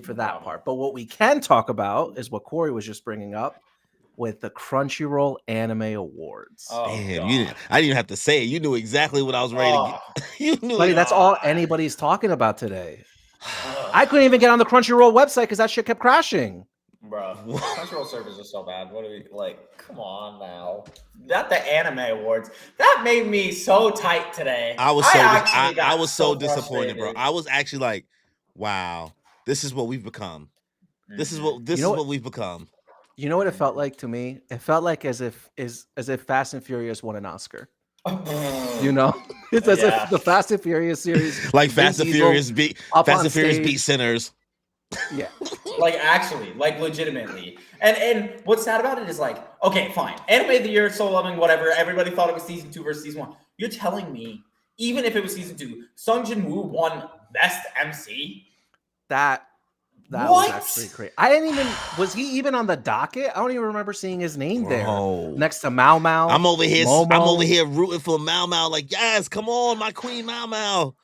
for that part. But what we can talk about is what Corey was just bringing up with the Crunchyroll Anime Awards. Oh, Damn, God. I didn't even have to say it. You knew exactly what I was ready to get. You knew Buddy, it. that's all anybody's talking about today. I couldn't even get on the Crunchyroll website because that shit kept crashing. Bro, Crunchyroll servers are so bad. What are we like? Come on now. Not the Anime Awards. That made me so tight today. I was so disappointed, bro. I was actually like, wow, this is what we've become. This is what we've become. You know what it felt like to me? It felt like as if Fast and Furious won an Oscar. You know, it's as if the Fast and Furious series, like Fast and Furious beat Sinners. Yeah, like actually, like legitimately. And what's sad about it is like, okay, fine, Anime of the Year, Soul Loving, whatever. Everybody thought it was season 2 versus season 1. You're telling me, even if it was season 2, Sung Jin-woo won Best MC? That was actually crazy. I didn't even was he even on the docket? I don't even remember seeing his name there next to Mao Mao. I'm over here rooting for Mao Mao. Like, yes, come on, my queen Mao Mao.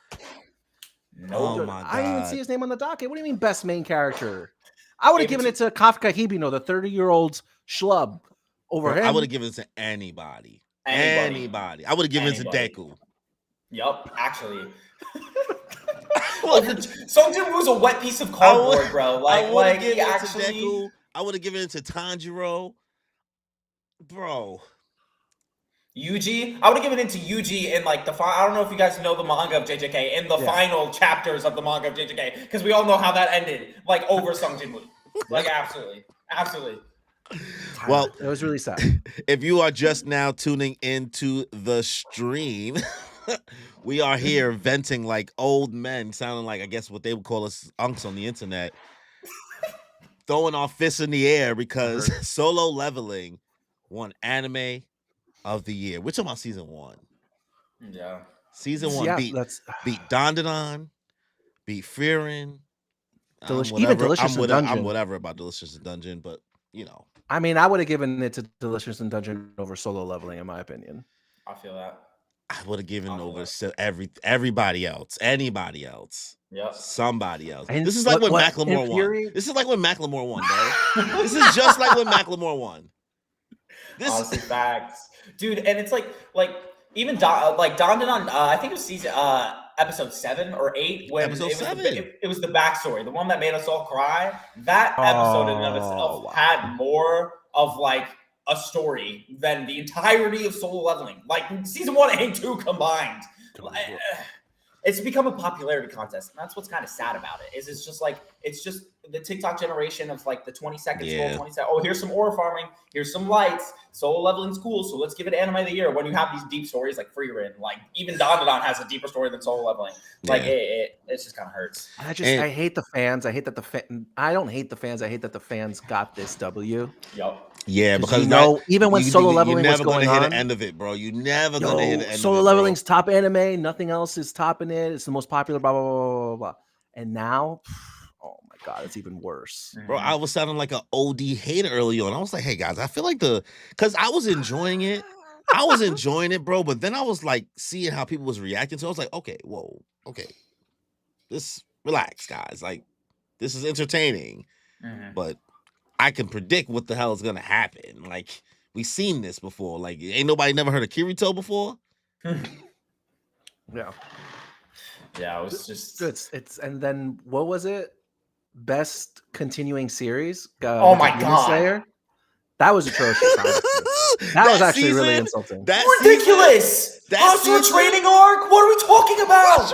No, oh my God. I didn't even see his name on the docket. What do you mean best main character? I would have given it to Kafka Hibino, the 30-year-old schlub over him. I would have given it to anybody. Anybody. I would have given it to Deku. Yup, actually. Sung Jin-woo's a wet piece of cardboard, bro. Like I would have given it to Deku. I would have given it to Tanjiro. Bro. Yuji, I would have given it to Yuji in like I don't know if you guys know the manga of JJK, in the final chapters of the manga of JJK, because we all know how that ended, like over Sung Jin-woo. Like absolutely. Well, it was really sad. If you are just now tuning into the stream, we are here venting like old men, sounding like I guess what they would call us unks on the internet, throwing our fists in the air because Solo Leveling won Anime of the Year. We're talking about season 1. Yeah. Season 1 beat Dandadan, beat Frieren. Even Delicious in Dungeon. I'm whatever about Delicious in Dungeon, but you know. I mean, I would have given it to Delicious in Dungeon over Solo Leveling, in my opinion. I feel that. I would have given over everybody else, anybody else. Yep. Somebody else. And this is like when Macklemore won. This is like when Macklemore won, bro. This is just like when Macklemore won. Honestly, facts. Dude, and it's like even Dandadan, I think it was season episode 7 or 8 when it was the backstory, the one that made us all cry. That episode in and of itself had more of like a story than the entirety of Solo Leveling. Like season 1 and 2 combined. It's become a popularity contest, and that's what's kind of sad about it. It's just the TikTok generation of like the 20 seconds, 20 seconds. Oh, here's some ore farming, here's some lights. Solo Leveling's cool, so let's give it Anime of the Year. When you have these deep stories like Frieren, like even Dandadan has a deeper story than Solo Leveling. Like it just kind of hurts. I hate the fans. I hate that I don't hate the fans. I hate that the fans got this W. Yup. Yeah, because even when Solo Leveling was going on, you're never gonna hit the end of it, bro. You're never gonna hit the end of it. Solo Leveling's top anime. Nothing else is topping it. It's the most popular. Blah blah blah blah blah. And now, oh my God, it's even worse, bro. I was sounding like an OD hater early on. I was like, hey guys, I feel like because I was enjoying it. I was enjoying it, bro. But then I was like seeing how people was reacting. So I was like, okay, relax, guys. Like, this is entertaining, but I can predict what the hell is gonna happen. Like, we've seen this before. Like, ain't nobody never heard of Kirito before. Yeah, it was just it's and then what was it? Best continuing series. Oh my God, Slayer? That was atrocious. That was actually season, really insulting. Ridiculous. Hostile training arc. What are we talking about?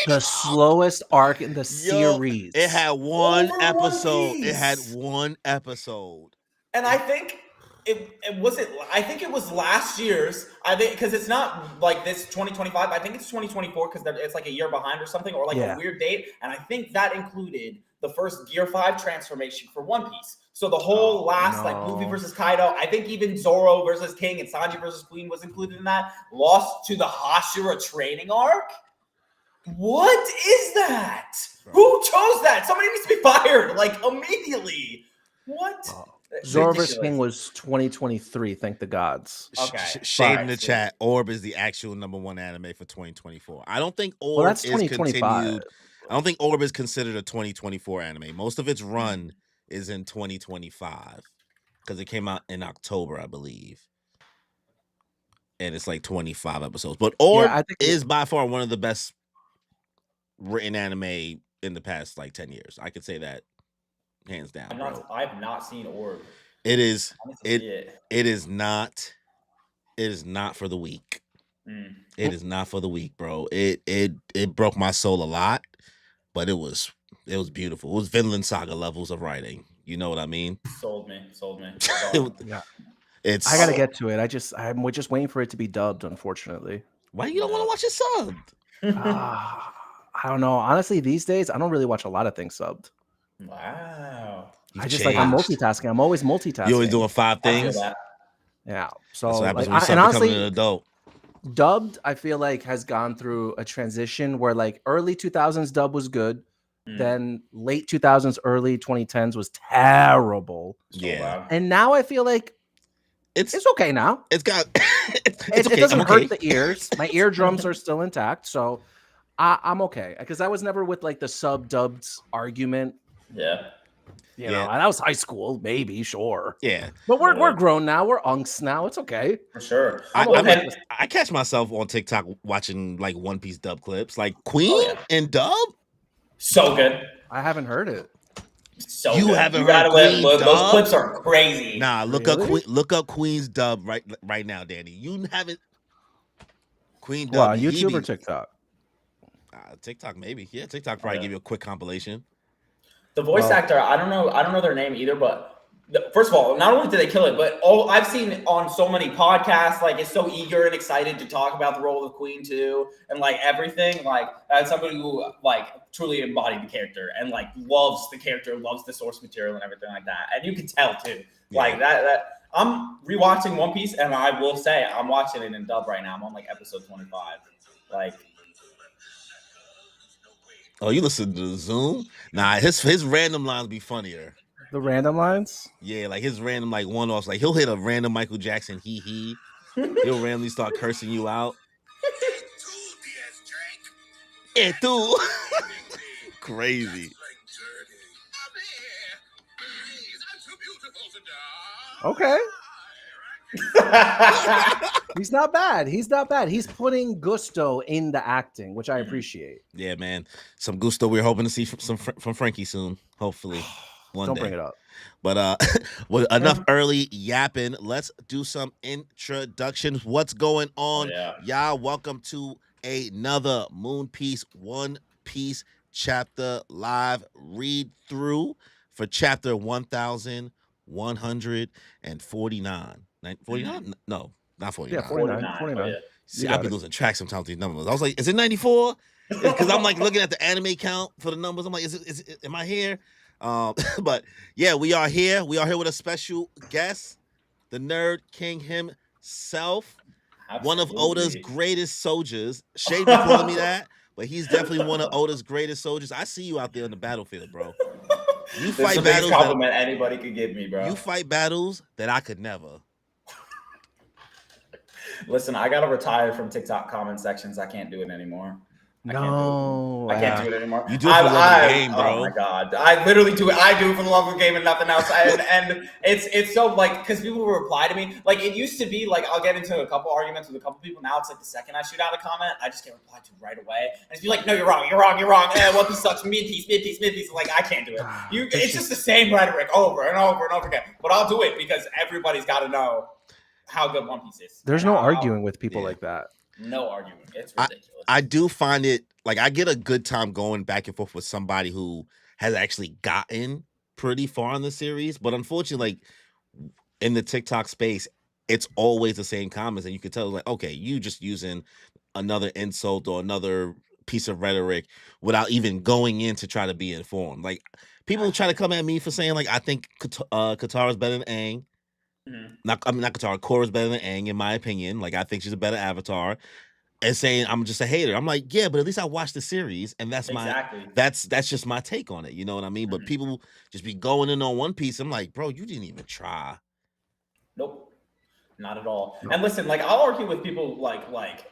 The slowest arc in the series. It had one episode. It had one episode. And I think I think it was last year's. I think because it's not like this 2025. I think it's 2024 because it's like a year behind or something, or like a weird date. And I think that included the first Gear 5 transformation for One Piece. So the whole like Luffy versus Kaido, I think even Zoro versus King and Sanji versus Queen was included in that. Lost to the Hashira training arc. What is that? Bro. Who chose that? Somebody needs to be fired like immediately. What? Zoro vs. King was 2023. Thank the gods. Okay. Shade in the chat. Orb is the actual #1 anime for 2024. I don't think Orb is continued. I don't think Orb is considered a 2024 anime. Most of its run is in 2025 because it came out in October, I believe. And it's like 25 episodes. But Orb is by far one of the best written anime in the past like 10 years. I could say that hands down. I've not seen Orb. It is not for the weak. It is not for the weak, bro. It broke my soul a lot, but it was beautiful. It was Vinland Saga levels of writing. You know what I mean? Sold me. Yeah. I gotta get to it. I'm just waiting for it to be dubbed, unfortunately. Why you don't want to watch it subbed? I don't know. Honestly, these days I don't really watch a lot of things subbed. Wow. I'm multitasking. I'm always multitasking. You're always doing 5 things. Yeah. So that's what happens when you start becoming an adult. Dubbed, I feel like, has gone through a transition where like early 2000s dub was good. Then late 2000s, early 2010s was terrible. Yeah. And now I feel like it's okay now. It's got it doesn't hurt the ears. My eardrums are still intact, so I'm okay. Because I was never with like the sub-dubbed argument. Yeah. You know, that was high school, maybe, sure. Yeah. But we're grown now. We're unks now. It's okay. For sure. I catch myself on TikTok watching like One Piece dub clips, like Queen and dub. So good. I haven't heard it. So you good. haven't heard Queen dub? Those clips are crazy. Nah, look up Queen's dub right now, Danny. You haven't. Queen dub. Well, on YouTube or TikTok? TikTok maybe. Yeah, TikTok probably give you a quick compilation. The voice actor, I don't know their name either, but first of all, not only did they kill it, but I've seen on so many podcasts, like, is so eager and excited to talk about the role of Queen too, and like everything, like as somebody who like truly embodied the character and like loves the character, loves the source material and everything like that, and you can tell too, like that. I'm rewatching One Piece, and I will say I'm watching it in dub right now. I'm on like episode 25, like. Oh, you listen to the Zoom? Nah, his random lines be funnier. The random lines? Yeah, like his random like one-offs. Like he'll hit a random Michael Jackson he. He'll randomly start cursing you out. Yeah, dude. Crazy. Okay. He's not bad. He's putting gusto in the acting, which I appreciate. Yeah, man. Some gusto we're hoping to see from Frankie soon. Hopefully. One day. Don't bring it up. But with enough early yapping, let's do some introductions. What's going on? Y'all, welcome to another One Piece chapter live read through for chapter 1149. 49? No, not 49. Yeah, 49. See, I've been losing track sometimes with these numbers. I was like, is it 94? Because I'm like looking at the anime count for the numbers. I'm like, is it am I here? But yeah, we are here. We are here with a special guest, the Nerd King himself. Absolutely. One of Oda's greatest soldiers. Shade be calling me that, but he's definitely one of Oda's greatest soldiers. I see you out there on the battlefield, bro. You fight battles. Compliment anybody could give me, bro. You fight battles that I could never. Listen, I gotta retire from TikTok comment sections. I can't do it anymore. I can't do it anymore. You do it for the love of the game, bro. Oh my god, I literally do it. I do it for the love of the game and nothing else. And it's so like because people will reply to me. Like it used to be like I'll get into a couple arguments with a couple people. Now it's like the second I shoot out a comment, I just get replied to right away. And it's be like, no, you're wrong. One Piece sucks. Mid piece. Like I can't do it. It's just the same rhetoric over and over and over again. But I'll do it because everybody's got to know how good One Piece is. There's no arguing with people like that. No arguing. It's ridiculous. I do find it like I get a good time going back and forth with somebody who has actually gotten pretty far in the series, but unfortunately, like in the TikTok space, it's always the same comments, and you can tell like, okay, you just using another insult or another piece of rhetoric without even going in to try to be informed. Like people try to come at me for saying like I think Katara's better than Aang. Not Katara. Korra's better than Aang, in my opinion. Like I think she's a better Avatar, and saying I'm just a hater. I'm like, yeah, but at least I watched the series, and that's that's just my take on it. You know what I mean? But people just be going in on One Piece. I'm like, bro, you didn't even try. Nope. Not at all. No. And listen, like I'll argue with people like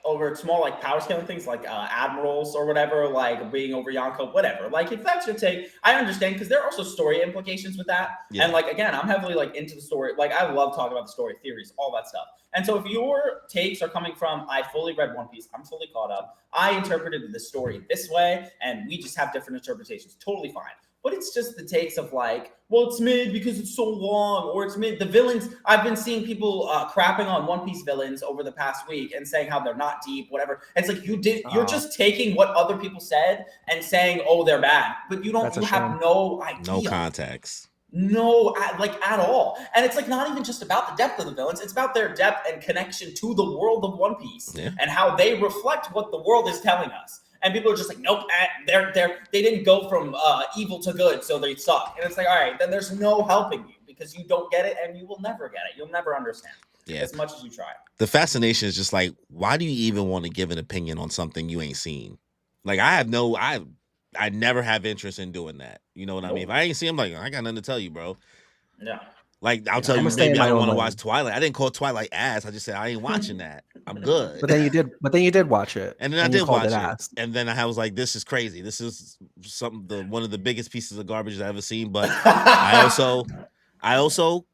over small like power scaling things like admirals or whatever, like being over Yonko, whatever. Like if that's your take, I understand because there are also story implications with that. Yeah. And like again, I'm heavily like into the story. Like I love talking about the story theories, all that stuff. And so if your takes are coming from I fully read One Piece, I'm fully caught up. I interpreted the story this way, and we just have different interpretations. Totally fine. But it's just the takes of like, well, it's mid because it's so long, or it's mid. The villains, I've been seeing people crapping on One Piece villains over the past week and saying how they're not deep, whatever. It's like you're just taking what other people said and saying, oh, they're bad, but you have no idea, no context. No, like at all. And it's like not even just about the depth of the villains. It's about their depth and connection to the world of One Piece and how they reflect what the world is telling us. And people are just like, nope, they didn't go from evil to good, so they suck. And it's like, all right, then there's no helping you because you don't get it and you will never get it. You'll never understand as much as you try. The fascination is just like, why do you even want to give an opinion on something you ain't seen? Like I never have interest in doing that. You know what I mean? If I ain't seen, I'm like, I got nothing to tell you, bro. Yeah. Like I'll tell you, maybe I don't want to watch Twilight. I didn't call Twilight ass. I just said I ain't watching that. I'm good. But then you did. But then you did watch it. And then I did watch it. And then I was like, this is crazy. This is one of the biggest pieces of garbage I've ever seen. But I also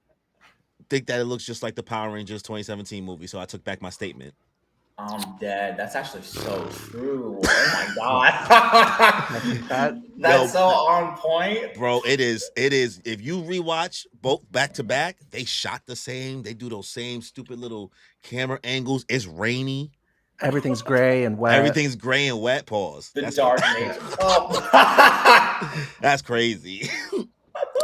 think that it looks just like the Power Rangers 2017 movie. So I took back my statement. I'm dead. That's actually so true. Oh my god, that's so on point, bro. It is. If you rewatch both back to back, they shot the same. They do those same stupid little camera angles. It's rainy. Everything's gray and wet. Everything's gray and wet. Pause. That's dark nature. That's crazy.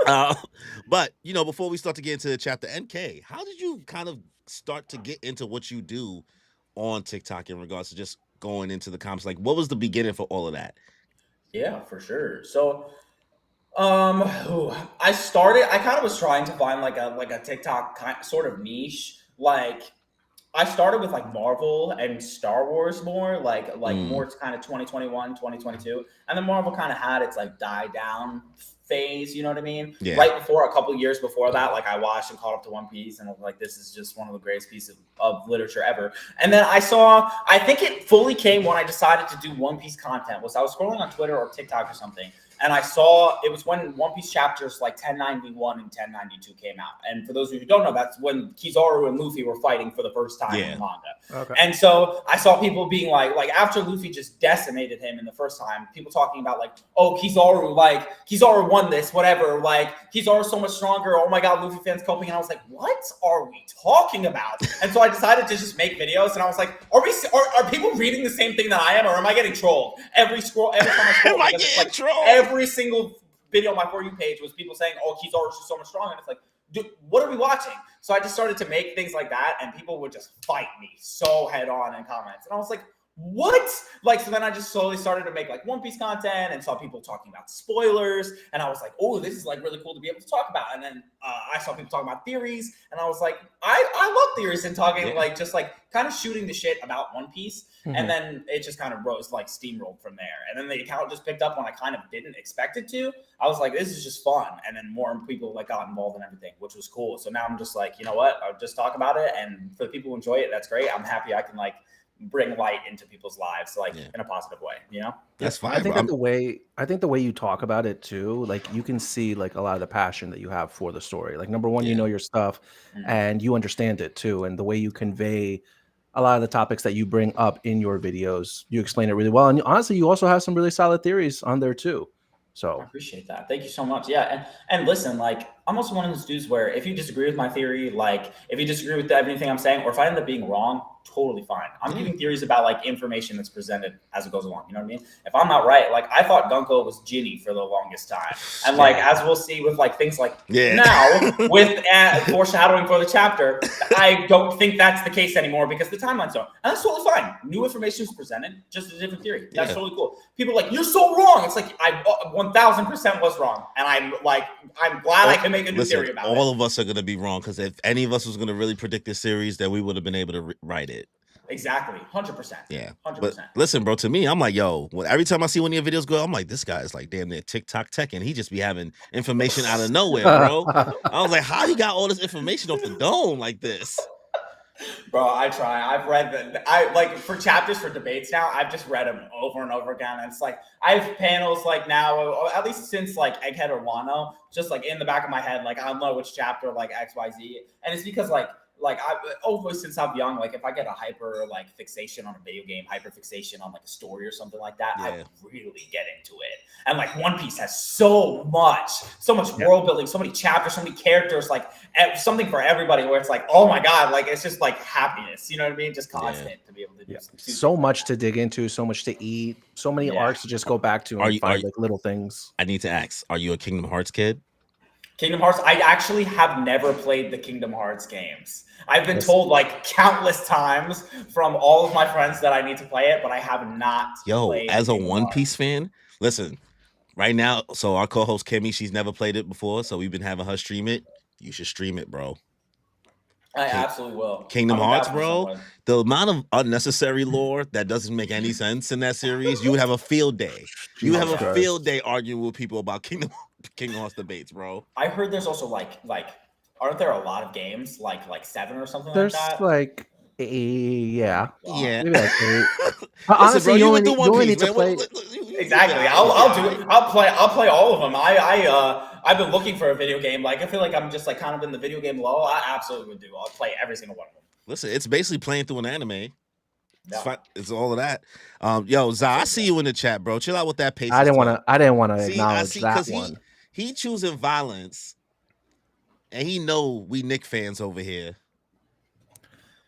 But before we start to get into the chapter, NK, how did you kind of start to get into what you do on TikTok in regards to just going into the comments? Like, what was the beginning for all of that? Yeah, for sure. So I kind of was trying to find like a TikTok sort of niche. Like I started with like Marvel and Star Wars more more kind of 2021, 2022. And then Marvel kind of had its like die down phase, you know what I mean? Yeah. Right before, a couple years before that, like I watched and caught up to One Piece and I was like, this is just one of the greatest pieces of literature ever. And then I think it fully came when I decided to do One Piece content. I was scrolling on Twitter or TikTok or something, and I saw it was when One Piece chapters like 1091 and 1092 came out. And for those of you who don't know, that's when Kizaru and Luffy were fighting for the first time in the manga. Okay. And so I saw people being like after Luffy just decimated him in the first time, people talking about like, oh, Kizaru won this, whatever. Like Kizaru's so much stronger. Oh my god, Luffy fans coping. And I was like, what are we talking about? And so I decided to just make videos. And I was like, are people reading the same thing that I am, or am I getting trolled? Every time I scroll, am I getting trolled? Every single video on my For You page was people saying, oh, Kizaru's just so much stronger. And it's like, dude, what are we watching? So I just started to make things like that, and people would just fight me so head on in comments. And I was like, what? Like, so then I just slowly started to make like One Piece content and saw people talking about spoilers. And I was like, oh, this is like really cool to be able to talk about. And then I saw people talking about theories. And I was like, I love theories and talking like just like kind of shooting the shit about One Piece. Mm-hmm. And then it just kind of rose, like steamrolled from there. And then the account just picked up when I kind of didn't expect it to. I was like, this is just fun. And then more people like got involved in everything, which was cool. So now I'm just like, you know what? I'll just talk about it. And for the people who enjoy it, that's great. I'm happy I can like bring light into people's lives, like in a positive way, That's fine. I think that the way you talk about it too, like you can see like a lot of the passion that you have for the story. Like number one, you know your stuff and you understand it too. And the way you convey a lot of the topics that you bring up in your videos, you explain it really well. And honestly, you also have some really solid theories on there too. So I appreciate that. Thank you so much. Yeah. And listen, like I'm also one of those dudes where if you disagree with my theory, like if you disagree with everything I'm saying, or if I end up being wrong, totally fine. I'm giving theories about like information that's presented as it goes along. You know what I mean? If I'm not right, like I thought Gunko was Ginny for the longest time. And like, as we'll see with like things like now with foreshadowing for the chapter, I don't think that's the case anymore because the timeline's on. And that's totally fine. New information is presented, just a different theory. That's totally cool. People are like, you're so wrong. It's like, I 1000% was wrong. And I'm glad I can make a new theory about it. All of us are going to be wrong because if any of us was going to really predict this series, then we would have been able to write it. Exactly. 100%. Yeah. 100%. But listen, bro, to me, I'm like, yo, every time I see one of your videos go, I'm like, this guy is like damn near TikTok tech, and he just be having information out of nowhere, bro. I was like, how he got all this information off the dome like this? Bro, I try. I've read I like for chapters for debates now. I've just read them over and over again. And it's like I have panels like now, at least since like Egghead or Wano, just like in the back of my head, like I don't know which chapter like XYZ, and it's because like I always since I'm young, like if I get a hyper like fixation on a video game, hyper fixation on like a story or something like that, I really get into it. And like One Piece has so much world building, so many chapters, so many characters, like something for everybody. Where it's like, oh my god, like it's just like happiness. You know what I mean? Just constant to be able to do so much to dig into, so much to eat, so many arcs to just go back to and find like little things. I need to ask: are you a Kingdom Hearts kid? Kingdom Hearts, I actually have never played the Kingdom Hearts games. I've been told like countless times from all of my friends that I need to play it, but I have not. Played as a One Piece fan, listen, right now, so our co-host Kimmy, she's never played it before, so we've been having her stream it. You should stream it, bro. I absolutely will. Kingdom Hearts, bro. The amount of unnecessary lore that doesn't make any sense in that series, you would have a field day. You would have a field day arguing with people about Kingdom Hearts debates, bro. I heard there's also like aren't there a lot of games like 7 or something like that? There's like yeah. Maybe like 8. Honestly, you only need to play. Exactly. I'll play all of them. I've been looking for a video game. Like I feel like I'm just like kind of in the video game lull. I absolutely would do. I'll play every single one of them. Listen, it's basically playing through an anime. It's all of that. Yo, Za, I see you in the chat, bro. Chill out with that pace. I didn't want to acknowledge that one. He choosing violence, and he know we Nick fans over here.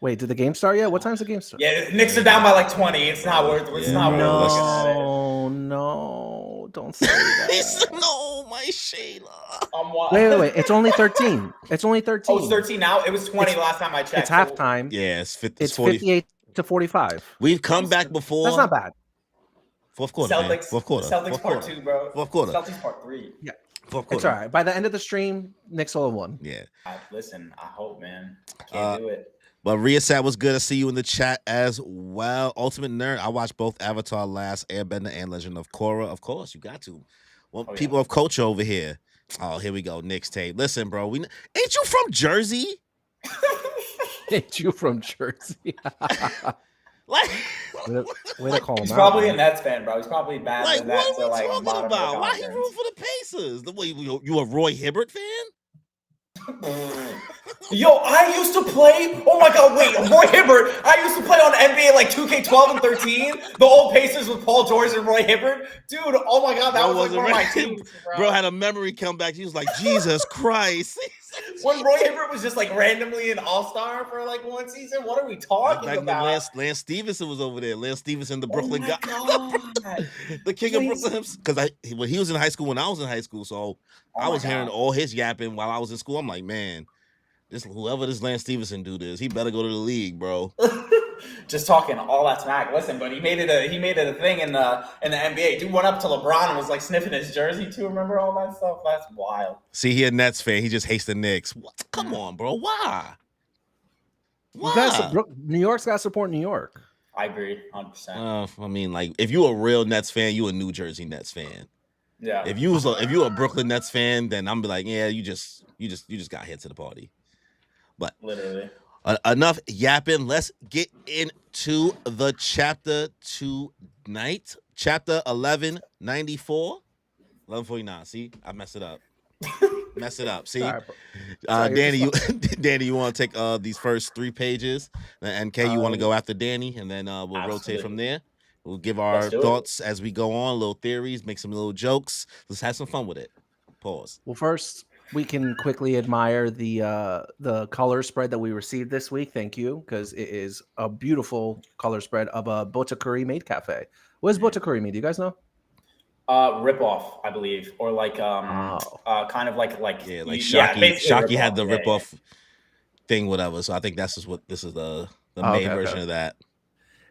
Wait, did the game start yet? What time's the game start? Yeah, Knicks are down by like 20. It's not worth. It's not worth. No, don't say that. No, my Shayla. Wait. It's only 13. It's only 13. Oh, it's 13 now. It was 20 last time I checked. It's halftime. Yeah, it's 58 to 45. We've come back before. That's not bad. Fourth quarter. Fourth quarter. Celtics part 2, bro. Fourth quarter. Celtics part 3. Yeah. Fourth quarter. It's all right. By the end of the stream, Knicks will have won. Yeah. Listen, I hope, man. I can't do it. But Riasat was good. I see you in the chat as well. Ultimate Nerd. I watched both Avatar: Last Airbender and Legend of Korra. Of course, you got to. Well, people of culture over here. Oh, here we go. Nick's tape. Listen, bro. Ain't you from Jersey? Ain't you from Jersey? Like, way to call him He's out, probably man. a Nets fan, bro. He's probably bad. Like, what are we talking about? Why he conference. root for the Pacers? The way you a Roy Hibbert fan? Yo, I used to play. Oh my god, wait, Roy Hibbert. I used to play on NBA like 2K12 and 13. The old Pacers with Paul George and Roy Hibbert. Dude, oh my god, that was like one of my teams, bro. Had a memory come back. He was like, Jesus Christ. When Roy Hibbert was just like randomly an all-star for like one season. What are we talking about? Lance Stevenson was over there. Lance Stevenson, the Brooklyn guy. The king of Brooklyn. Because when he was in high school, when I was in high school, so I was hearing all his yapping while I was in school. I'm like, man, whoever this Lance Stevenson dude is, he better go to the league, bro. Just talking all that smack. Listen, but he made it a thing in the NBA. Dude went up to LeBron and was like sniffing his jersey too. Remember all that stuff? That's wild. See, he a Nets fan. He just hates the Knicks. What? Come on, bro. Why? New York's got to support New York. I agree, 100%. I mean, like, if you a real Nets fan, you a New Jersey Nets fan. Yeah. If you a Brooklyn Nets fan, then I'm be like, yeah, you just got hit to the party. But literally. Enough yapping. Let's get into the chapter tonight. Chapter 1194. 1149. See, I messed it up. See, Danny, Danny, you want to take these first 3 pages, and Kay, you want to go after Danny, and then we'll rotate from there. We'll give our thoughts as we go on, little theories, make some little jokes. Let's have some fun with it. Pause. Well, first, we can quickly admire the color spread that we received this week. Thank you, because it is a beautiful color spread of a Botakuri Maid Cafe. What does Botakuri mean? Do you guys know? Ripoff, I believe, or like kind of like Shocky had the ripoff thing, whatever. So I think this is the main version of that.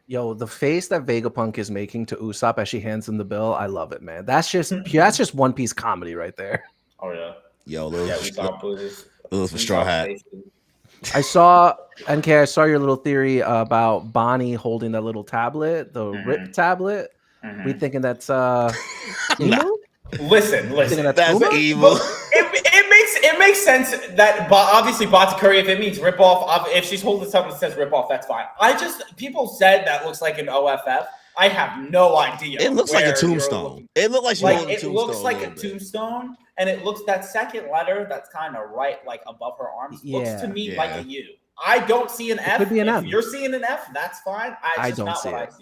Yo, the face that Vegapunk is making to Usopp as she hands him the bill, I love it, man. That's just One Piece comedy right there. Oh yeah. Yo, those for Straw Hat. I saw your little theory about Bonnie holding that little tablet, the RIP tablet. We thinking that's Emu? Listen. That's evil. It makes sense that obviously Batakuri, if it means rip off, if she's holding something that says rip off, that's fine. People said that looks like an OFF. I have no idea. It looks like a tombstone. It looked like she holding a tombstone. It looks like a tombstone, and it looks that second letter that's kind of right, like above her arms. Looks to me like a U. I don't see an F. Could be an if M. You're seeing an F, that's fine. I don't see it.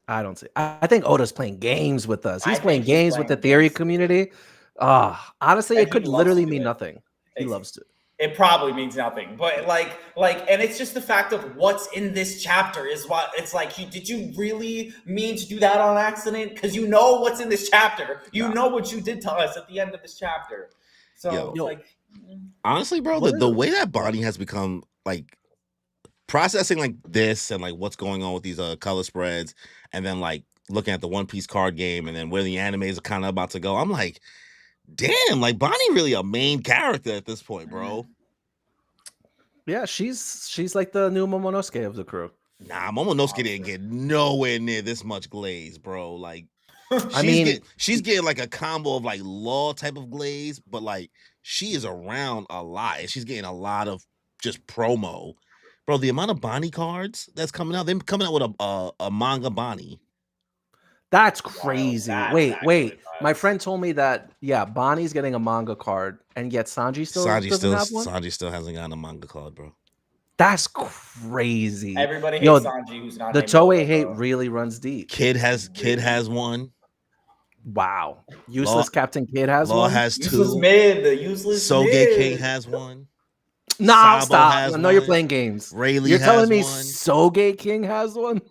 I don't see it. I think Oda's playing games with us. He's playing games with the theory community. Honestly, it could literally mean nothing. He loves to. It probably means nothing, but and it's just the fact of what's in this chapter is what it's like. Did you really mean to do that on accident? Because you know what's in this chapter. You know what you did to us at the end of this chapter. So, honestly, bro, the way that Bonnie has become like processing like this and like what's going on with these color spreads, and then like looking at the One Piece card game, and then where the animes are kind of about to go, I'm like, damn, like Bonnie really a main character at this point, bro. Yeah, she's like the new Momonosuke of the crew. Nah, Momonosuke didn't get nowhere near this much glaze, bro. Like, she's getting like a combo of like law type of glaze, but like she is around a lot, and she's getting a lot of just promo, bro. The amount of Bonnie cards that's coming out, they're coming out with a manga Bonnie. That's crazy. Wow, wait. My friend told me that Bonnie's getting a manga card, and yet Sanji still doesn't have one. Sanji still hasn't gotten a manga card, bro. That's crazy. Everybody hates Sanji, who's not. The Toei hate really runs deep. Kid has one. Wow. Useless Captain Kid has Law one. has two. Useless mid. The useless Soge King has one. Nah, stop. I know you're playing games. Rayleigh you're telling me one. Soge King has one?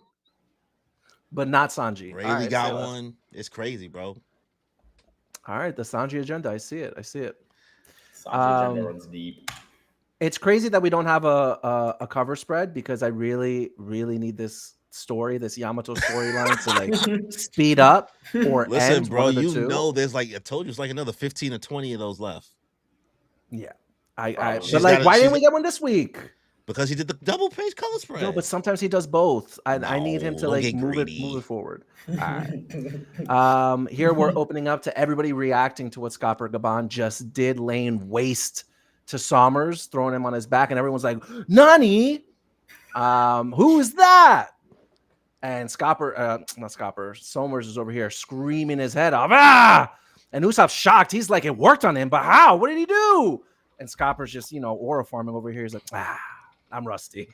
But not Sanji. Rayleigh got one. It's crazy, bro. All right, the Sanji agenda. I see it. Sanji agenda runs deep. It's crazy that we don't have a cover spread, because I really, really need this story, this Yamato storyline to like speed up or listen, end. Bro, you know there's like, I told you, it's like another 15 or 20 of those left. Yeah. But like, why didn't we get one this week? Because he did the double page color spread. No, but sometimes he does both. I need him to like move it forward. All right. Here we're opening up to everybody reacting to what Scopper Gaban just did, laying waste to Sommers, throwing him on his back, and everyone's like, Nani? Who is that? And Somers is over here screaming his head off. Ah! And Usopp's shocked. He's like, it worked on him, but how? What did he do? And Scopper's just, aura farming over here. He's like, I'm rusty.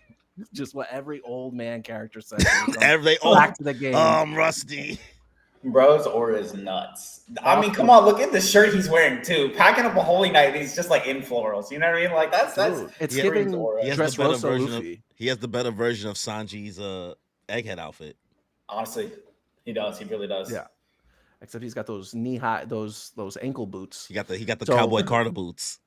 Just what every old man character says. Back to the game. I'm rusty. Bro's aura is nuts. I mean, come on, look at the shirt he's wearing too. Packing up a holy night, and he's just like in florals. You know what I mean? Like that's it's giving Dressrosa Luffy. He has the better version of Sanji's egghead outfit. Honestly, he does. He really does. Yeah. Except he's got those knee high, those ankle boots. He got the Cowboy Carter boots.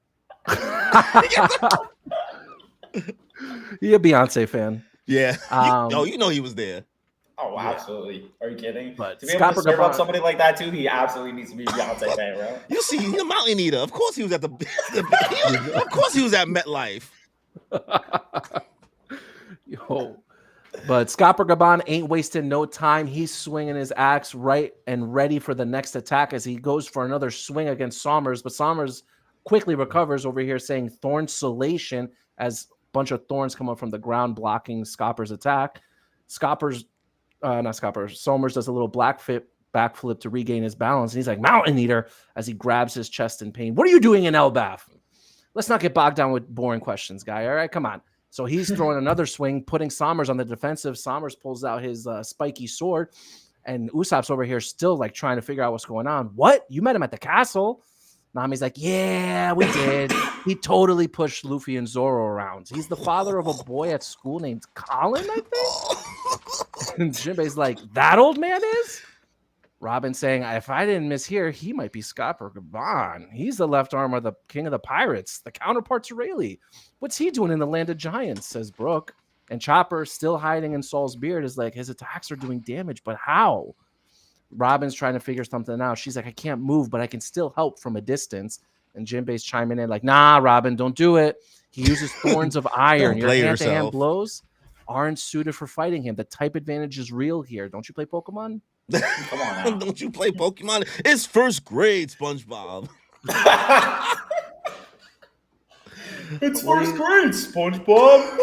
You a Beyonce fan? Yeah. You know he was there. Oh, wow, absolutely. Are you kidding? But to be able to serve up somebody like that too, he absolutely needs to be a Beyonce fan, right? You see, he's a Mountain Eater. Of course he was at of course he was at MetLife. But Scopper Gaban ain't wasting no time. He's swinging his axe right and ready for the next attack as he goes for another swing against Sommers. But Sommers quickly recovers over here, saying Thorn Solation, as a bunch of thorns come up from the ground, blocking Scopper's attack. Sommers does a little backflip to regain his balance. And he's like, Mountain Eater, as he grabs his chest in pain. What are you doing in Elbaf? Let's not get bogged down with boring questions, guy. All right, come on. So he's throwing another swing, putting Sommers on the defensive. Sommers pulls out his spiky sword, and Usopp's over here still like trying to figure out what's going on. What? You met him at the castle? Nami's like, yeah, we did. He totally pushed Luffy and Zoro around. He's the father of a boy at school named Colin, I think. And Jinbei's like, that old man is? Robin saying, if I didn't mishear, he might be Scopper Gaban. He's the left arm of the king of the pirates, the counterpart to Rayleigh. What's he doing in the land of giants, says Brooke. And Chopper, still hiding in Saul's beard, is like, his attacks are doing damage, but how? Robin's trying to figure something out. She's like, I can't move, but I can still help from a distance. And Jinbei's chiming in like, nah, Robin, don't do it. He uses thorns of iron. Your hand-to-hand blows aren't suited for fighting him. The type advantage is real here. Don't you play Pokemon? Come on now. Don't you play Pokemon? It's first grade, SpongeBob. It's What do first you- grade, SpongeBob.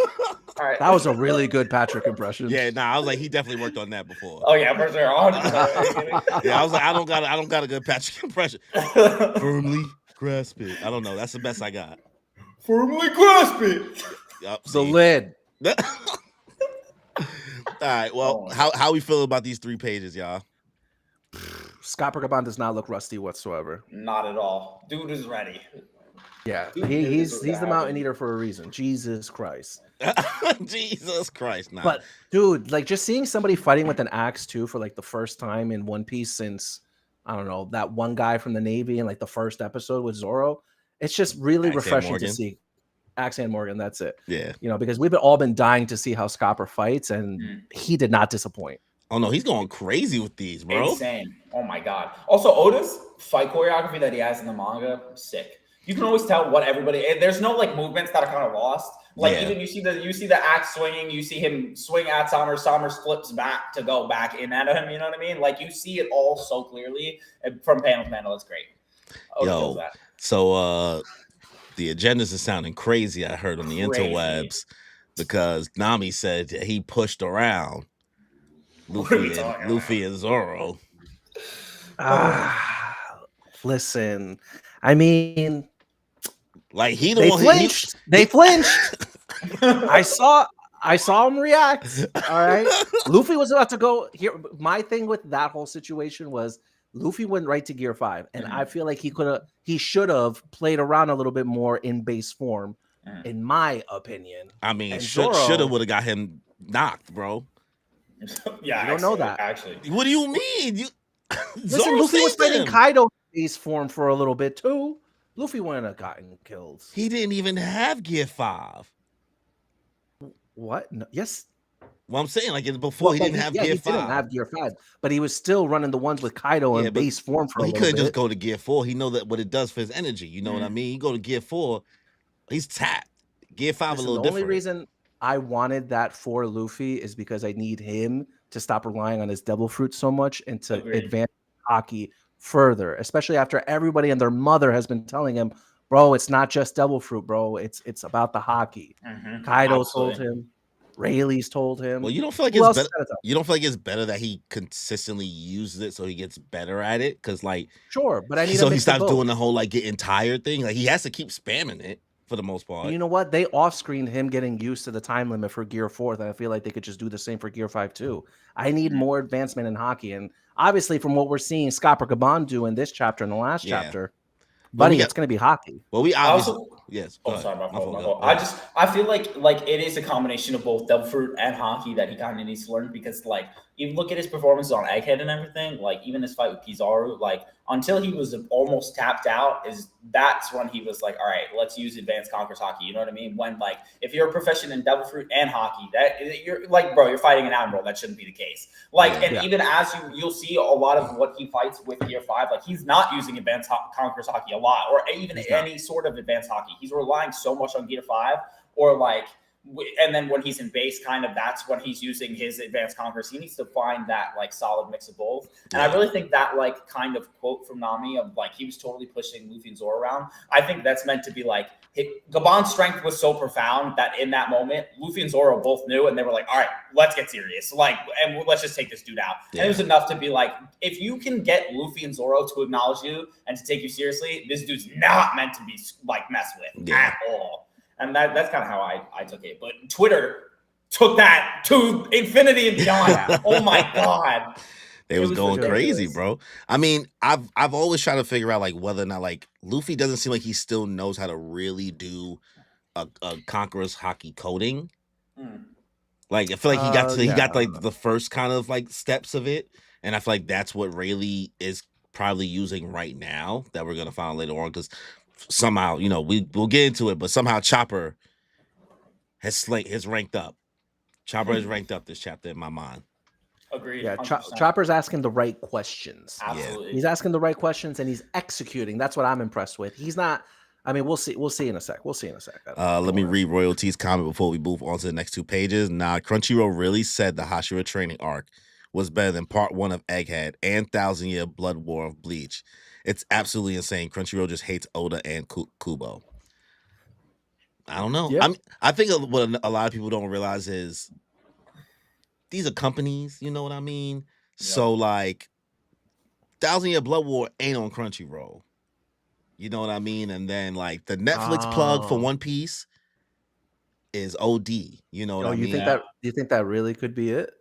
All right. That was a really good Patrick impression. Yeah, nah, I was like, he definitely worked on that before. Oh yeah, for sure. 100%. Are you kidding? Yeah, I was like, I don't got a good Patrick impression. Firmly grasp it. I don't know. That's the best I got. Firmly grasp it. Yup. The See. lid. All right. Well, how we feel about these 3 pages, y'all? Scott Pergaban does not look rusty whatsoever. Not at all. Dude is ready. Yeah, Dude, he's this is the mountain happening. eater for a reason. Jesus Christ. Jesus Christ. Nah. But dude, like just seeing somebody fighting with an axe too for like the first time in One Piece since I don't know, that one guy from the Navy in like the first episode with Zoro. It's just really Axe refreshing Morgan. to see. Axe and Morgan, that's it. Yeah. You know, because we've all been dying to see how Scopper fights, and he did not disappoint. Oh no, he's going crazy with these, bro. Insane. Oh my god. Also, Oda's fight choreography that he has in the manga, sick. You can always tell what everybody. There's no like movements that are kind of lost. Like Yeah. even you see the axe swinging. You see him swing at Sommers. Sommers flips back to go back in at him. You know what I mean? Like you see it all so clearly from panel to panel. It's great. Oda kills that. So the agendas are sounding crazy. I heard on the interwebs because Nami said that he pushed around Luffy and Zoro. Listen, I mean, like they flinched. They flinched. I saw him react. All right, Luffy was about to go here. My thing with that whole situation was Luffy went right to Gear 5, and I feel like he should have played around a little bit more in base form, in my opinion. I mean, should have would have got him knocked, bro. Yeah, you don't know that. Actually, what do you mean? Listen, Luffy was fighting Kaido in base form for a little bit too. Luffy wouldn't have gotten killed. He didn't even have Gear 5. What? No, yes. Well, I'm saying like before he didn't have Gear 5. He didn't have Gear 5, but he was still running the ones with Kaido in base form for a little bit. He couldn't just go to Gear 4. He know that what it does for his energy. You know what I mean? You go to Gear 4, he's tapped. Gear 5 a little different. The only reason I wanted that for Luffy is because I need him to stop relying on his devil fruit so much and to advance hockey further, especially after everybody and their mother has been telling him, bro, it's not just devil fruit, bro. It's about the hockey. Kaido told him. Rayleigh's told him. Well, you don't feel like it's better. You don't feel like it's better that he consistently uses it so he gets better at it, because like sure, but I need so he stops doing the whole like getting tired thing. Like he has to keep spamming it for the most part. You know what? They off-screened him getting used to the time limit for Gear 4, and I feel like they could just do the same for Gear 5 too. I need more advancement in hockey, and obviously from what we're seeing Scott Pergaban do in this chapter and the last chapter, buddy, it's going to be hockey. Well, we obviously yes. Oh, sorry, my fault. I feel like it is a combination of both devil fruit and hockey that he kind of needs to learn, because like you look at his performances on Egghead and everything, like even his fight with Kizaru, like until he was almost tapped out, that's when he was like, all right, let's use advanced conquers hockey. You know what I mean? When like if you're a proficient in devil fruit and hockey, that you're like, bro, you're fighting an admiral. That shouldn't be the case. Like, even as you'll see a lot of what he fights with Gear 5, like he's not using advanced conquers hockey a lot, or even any sort of advanced hockey. He's relying so much on Gear 5, or like, and then when he's in base, kind of that's when he's using his advanced conquers. He needs to find that like solid mix of both. And I really think that like kind of quote from Nami of like he was totally pushing Luffy and Zoro around, I think that's meant to be like Gaban's strength was so profound that in that moment Luffy and Zoro both knew, and they were like, all right, let's get serious, like, and let's just take this dude out. And it was enough to be like, if you can get Luffy and Zoro to acknowledge you and to take you seriously, this dude's not meant to be like messed with at all. And that's kind of how I took it. But Twitter took that to infinity and beyond. Oh my god. They was going crazy, bro. I mean, I've always tried to figure out like whether or not like Luffy doesn't seem like he still knows how to really do a Conqueror's hockey coding. Like I feel like he got like the first kind of like steps of it, and I feel like that's what Rayleigh is probably using right now that we're gonna find out later on, because somehow, you know, we'll get into it, but somehow Chopper has ranked up. Chopper has ranked up this chapter in my mind. Agreed. Yeah, Chopper's asking the right questions. Absolutely. He's asking the right questions and he's executing. That's what I'm impressed with. He's not. I mean, we'll see in a sec. Let me read Royalty's comment before we move on to the next 2 pages. Nah, Crunchyroll really said the Hashira training arc was better than part 1 of Egghead and 1,000-Year Blood War of Bleach. It's absolutely insane. Crunchyroll just hates Oda and Kubo. I don't know. Yeah. I think what a lot of people don't realize is these are companies. You know what I mean? Yep. So like, 1,000 Year Blood War ain't on Crunchyroll. You know what I mean? And then like the Netflix plug for Oh. One Piece is OD. You know what Oh, I you mean? think that really could be it?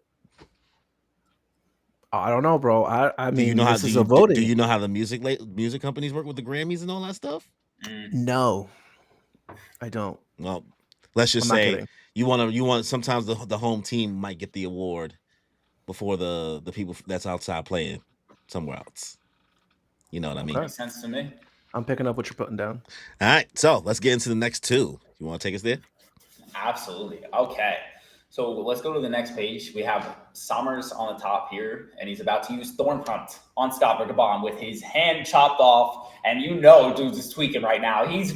I don't know, bro. I Do you mean, know how this is a voting. you know how the music companies work with the Grammys and all that stuff? No, I don't. Well, let's just I'm not say kidding. you want sometimes the home team might get the award before the people that's outside playing somewhere else. You know what I mean? Okay. Makes sense to me. I'm picking up what you're putting down. All right, so let's get into the next two. You want to take us there? Absolutely. Okay. So let's go to the next page. We have Summers on the top here, and he's about to use Thorn Hunt on Scott Gabon with his hand chopped off. And you know, dude's just tweaking right now. He's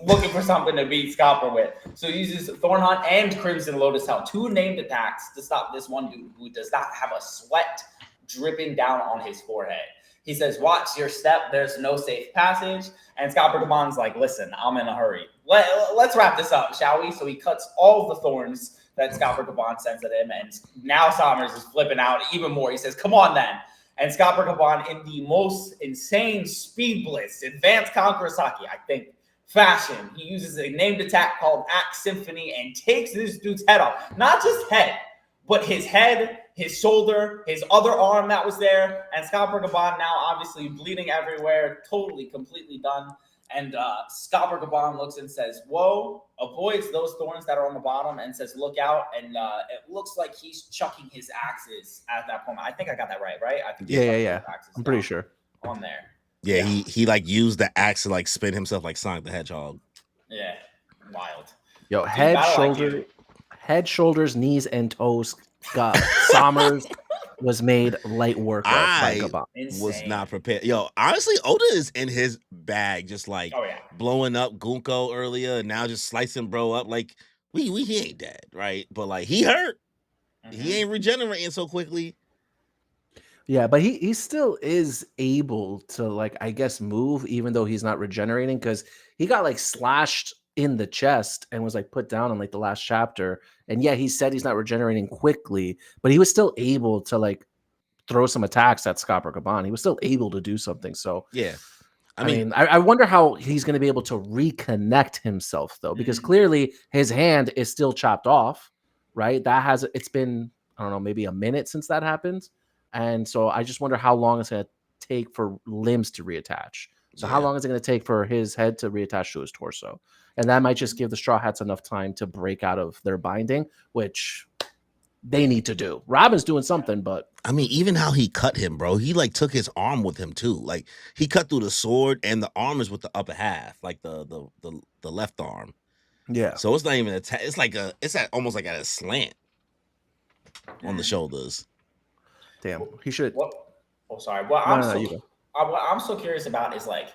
looking for something to beat Scopper with. So he uses Thorn Hunt and Crimson Lotus Helm, two named attacks to stop this one dude who does not have a sweat dripping down on his forehead. He says, "Watch your step. There's no safe passage." And Scott Gabon's like, "Listen, I'm in a hurry. Let's wrap this up, shall we?" So he cuts all the thorns that Scott Gabon sends at him, and now Sommers is flipping out even more. He says, "Come on, then." And Scott Gabon, in the most insane speed blitz, advanced Kankurosaki, I think, fashion, he uses a named attack called Axe Symphony and takes this dude's head off. Not just head, but his head, his shoulder, his other arm that was there. And Scott Gabon now obviously bleeding everywhere, totally, completely done. And Scott Gabon looks and says, "Whoa," avoids those thorns that are on the bottom and says, "Look out." And it looks like he's chucking his axes at that point. I think I got that right? I think Yeah. I'm pretty sure. On there. Yeah, he like used the axe to like spin himself like Sonic the Hedgehog. Yeah, wild. Yo, Dude, head, shoulders, knees, and toes. God, Sommers was made light work of by Gabon. Was not prepared. Yo, honestly, Oda is in his bag, just like blowing up Gunko earlier, and now just slicing bro up. Like he ain't dead, right? But like he hurt. Mm-hmm. He ain't regenerating so quickly. Yeah, but he still is able to, like, I guess, move even though he's not regenerating, because he got like slashed in the chest and was like put down in like the last chapter. And yeah, he said he's not regenerating quickly, but he was still able to like throw some attacks at Scott Gabon. He was still able to do something. So yeah, I mean, I wonder how he's going to be able to reconnect himself though, because clearly his hand is still chopped off, right? It's been, I don't know, maybe a minute since that happened. And so I just wonder how long it's going to take for limbs to reattach. So how long is it going to take for his head to reattach to his torso? And that might just give the Straw Hats enough time to break out of their binding, which they need to do. Robin's doing something, but I mean, even how he cut him, bro. He like took his arm with him too. Like he cut through the sword, and the arm is with the upper half, like the left arm. Yeah. So it's not even it's like almost like at a slant on the shoulders. Damn, he should. Oh, sorry. What I'm so curious about is like,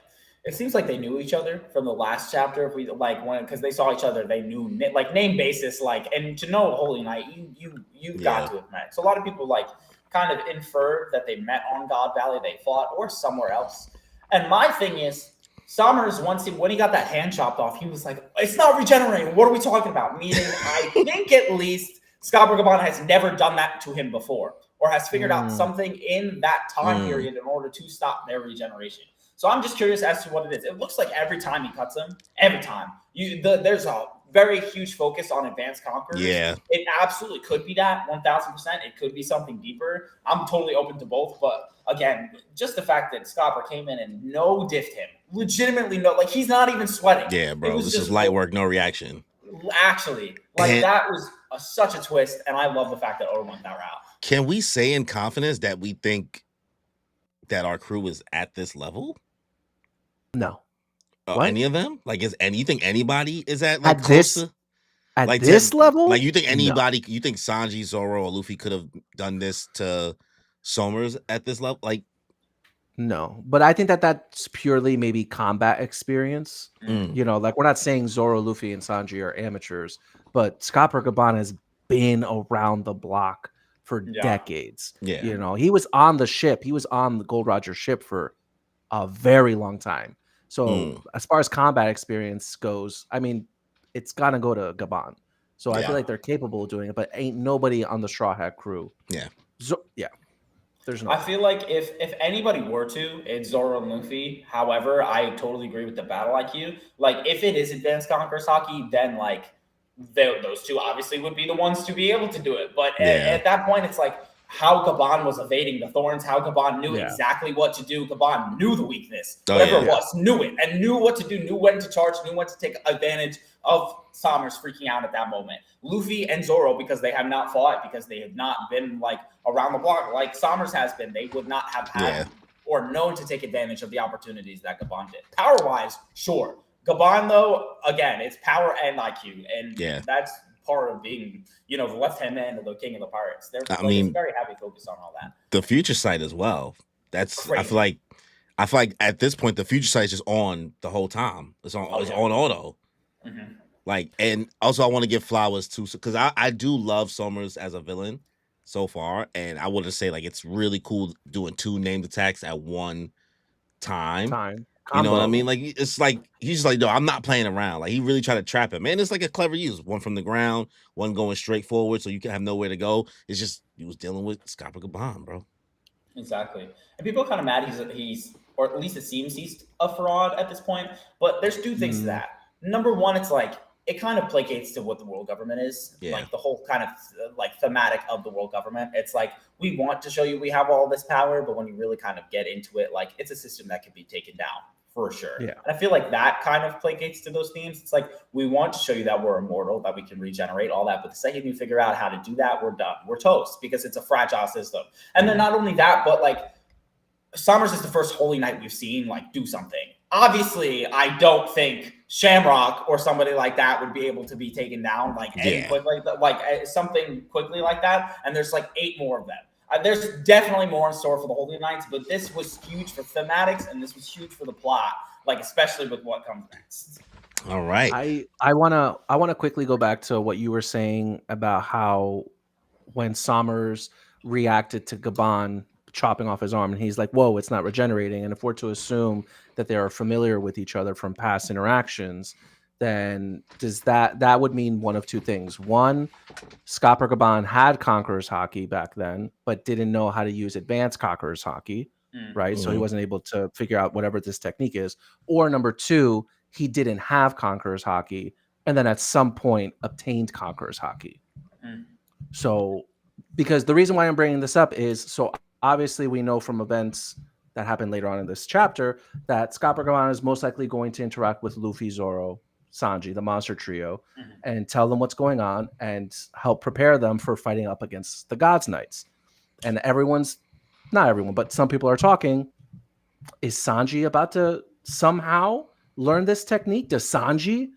it seems like they knew each other from the last chapter. If we like because they saw each other, they knew like name basis, like, and to know Holy Knight, you've got to have met. So a lot of people like kind of inferred that they met on God Valley, they fought, or somewhere else. And my thing is, Sommers, when he got that hand chopped off, he was like, "It's not regenerating. What are we talking about?" Meaning, I think at least Scott Gabon has never done that to him before, or has figured out something in that time period in order to stop their regeneration. So I'm just curious as to what it is. It looks like every time he cuts them, there's a very huge focus on advanced conquerors. Yeah. It absolutely could be that, 1,000%. It could be something deeper. I'm totally open to both. But again, just the fact that Scopper came in and no diffed him. Legitimately no. Like, he's not even sweating. Yeah, bro. This is light work, no reaction. Actually, like, that was such a twist. And I love the fact that Oda went that route. Can we say in confidence that we think that our crew is at this level? No. Any of them? Like, you think anybody is at like closer? This level? Like, you think anybody? No. You think Sanji, Zoro, or Luffy could have done this to Sommers at this level? Like, no. But I think that's purely maybe combat experience. You know, like, we're not saying Zoro, Luffy, and Sanji are amateurs, but Scott Gabon has been around the block for decades. Yeah. You know, he was on the ship. He was on the Gold Roger ship for a very long time. So as far as combat experience goes, I mean, it's gotta go to Gabon. So I feel Yeah. like they're capable of doing it, but ain't nobody on the Straw Hat crew. Yeah. Yeah, there's no I way. feel like if anybody were to, it's Zoro and Luffy. However, I totally agree with the battle IQ. Like, if it is Advanced Conquerors Hockey, then like those two obviously would be the ones to be able to do it. But Yeah. at that point, it's like how Gabon was evading the thorns, how Gabon knew Yeah. exactly what to do. Gabon knew the weakness, Oh, whatever yeah. it was, knew it, and knew what to do, knew when to charge, knew when to take advantage of Sommers freaking out at that moment. Luffy and Zoro, because they have not fought, because they have not been like around the block like Sommers has been, they would not have had or known to take advantage of the opportunities that Gabon did. Power-wise, sure. Gabon, though, again, it's power and IQ, and that's part of being, you know, the left-hand man of the king of the pirates. They're I mean, it's very heavy focus on all that. The future sight as well. That's Crazy. I feel like at this point the future sight is just on the whole time. It's on on auto. Mm-hmm. Like, and also I want to give flowers to, because I do love Summers as a villain so far, and I want to say like it's really cool doing 2 named attacks at one time. Combo. You know what I mean? Like, it's like he's just like, no, I'm not playing around. Like, he really tried to trap him, and it's like a clever use. One from the ground, one going straight forward, so you can have nowhere to go. It's just he was dealing with Scott Gabon, bro. Exactly, and people are kind of mad he's or at least it seems he's a fraud at this point. But there's 2 things to that. Number one, it's like it kind of placates to what the world government is, like the whole kind of like thematic of the world government. It's like, we want to show you we have all this power, but when you really kind of get into it, like it's a system that can be taken down for sure. Yeah. And I feel like that kind of placates to those themes. It's like, we want to show you that we're immortal, that we can regenerate, all that. But the second you figure out how to do that, we're done. We're toast, because it's a fragile system. And then not only that, but like Sommers is the first Holy Knight we've seen like do something. Obviously, I don't think Shamrock or somebody like that would be able to be taken down like quickly, like something quickly like that. And there's like 8 more of them. There's definitely more in store for the Holy Knights, but this was huge for thematics, and this was huge for the plot, like especially with what comes next. All right. I wanna quickly go back to what you were saying about how when Sommers reacted to Gabon chopping off his arm, and he's like, whoa, it's not regenerating. And if we're to assume that they are familiar with each other from past interactions, then does that would mean one of 2 things. One, Scopper Gabon had Conqueror's Hockey back then, but didn't know how to use Advanced Conqueror's Hockey, right? So he wasn't able to figure out whatever this technique is. Or number 2, he didn't have Conqueror's Hockey, and then at some point obtained Conqueror's Hockey. So, because the reason why I'm bringing this up is, so obviously we know from events that happen later on in this chapter that Scopper Gabon is most likely going to interact with Luffy, Zoro, Sanji, the monster trio, and tell them what's going on and help prepare them for fighting up against the Gods Knights. And not everyone, but some people are talking, is Sanji about to somehow learn this technique? Does Sanji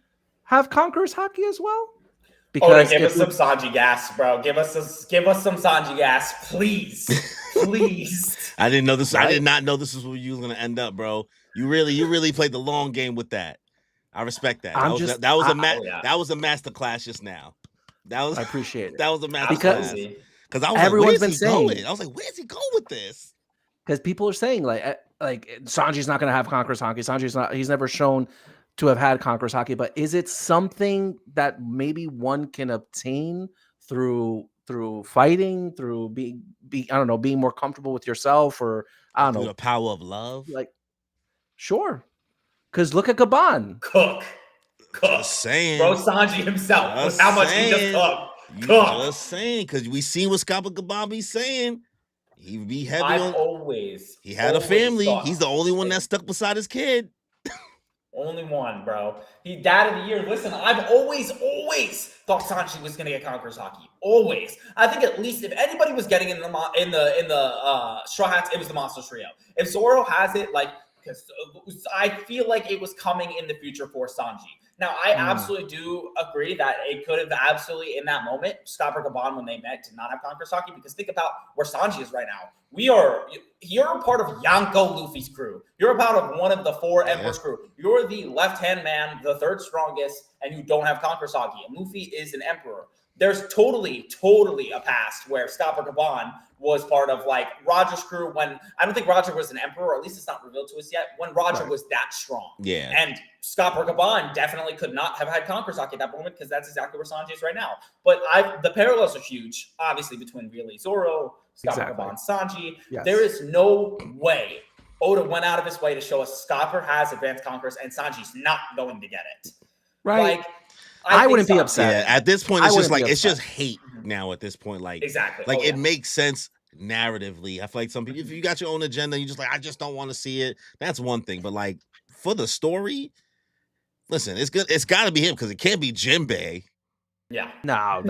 have Conqueror's Hockey as well? Because give us some Sanji gas, bro. Give us some Sanji gas, please. Please. I didn't know this. Right? I did not know this is where you was gonna end up, bro. You really played the long game with that. I respect that. That was a master class just now. I appreciate it. That was a master class. Because I was everyone's like, been saying going? I was like, where's he going with this? Because people are saying like Sanji's not going to have Conqueror's Hockey. He's never shown to have had Conqueror's Hockey. But is it something that maybe one can obtain through fighting, through being more comfortable with yourself, or I don't know, the power of love? Like, sure. Because look at Gabon. Cook. Just saying. Bro, Sanji himself. With how much he just cooked. Just saying. Because we seen what Scopper Gabon be saying. He be heavy He had a family. He's the only one that stuck beside his kid. Only one, bro. He dad of the year. Listen, I've always thought Sanji was gonna get Conqueror's Hockey. Always. I think at least if anybody was getting in the Straw Hats, it was the Monster Trio. If Zoro has it, like, because I feel like it was coming in the future for Sanji. Now, I absolutely do agree that it could have absolutely, in that moment, Scopper Gabon, when they met, did not have Conqueror's Hockey, because think about where Sanji is right now. You're a part of Yonko Luffy's crew. You're a part of one of the 4 Emperor's crew. You're the left-hand man, the 3rd strongest, and you don't have Conqueror's Hockey. And Luffy is an Emperor. there's totally a past where Scott Gaban was part of like Roger's crew when I don't think Roger was an emperor, or at least it's not revealed to us yet, when Roger was that strong. Yeah. And Scott Gaban definitely could not have had Conquer Saki at that moment because that's exactly where Sanji is right now. But the parallels are huge, obviously, between really Zoro, Scott Gaban, Sanji. Yes. There is no way Oda went out of his way to show us Scopper has advanced conquerors and Sanji's not going to get it. Right. Like, I wouldn't be upset. Yeah, at this point, it's just like it's just hate now. At this point, like exactly, like it makes sense narratively. I feel like some people, if you got your own agenda, you just like I just don't want to see it. That's one thing, but like for the story, listen, it's good. It's got to be him because it can't be Jinbei. Yeah, no,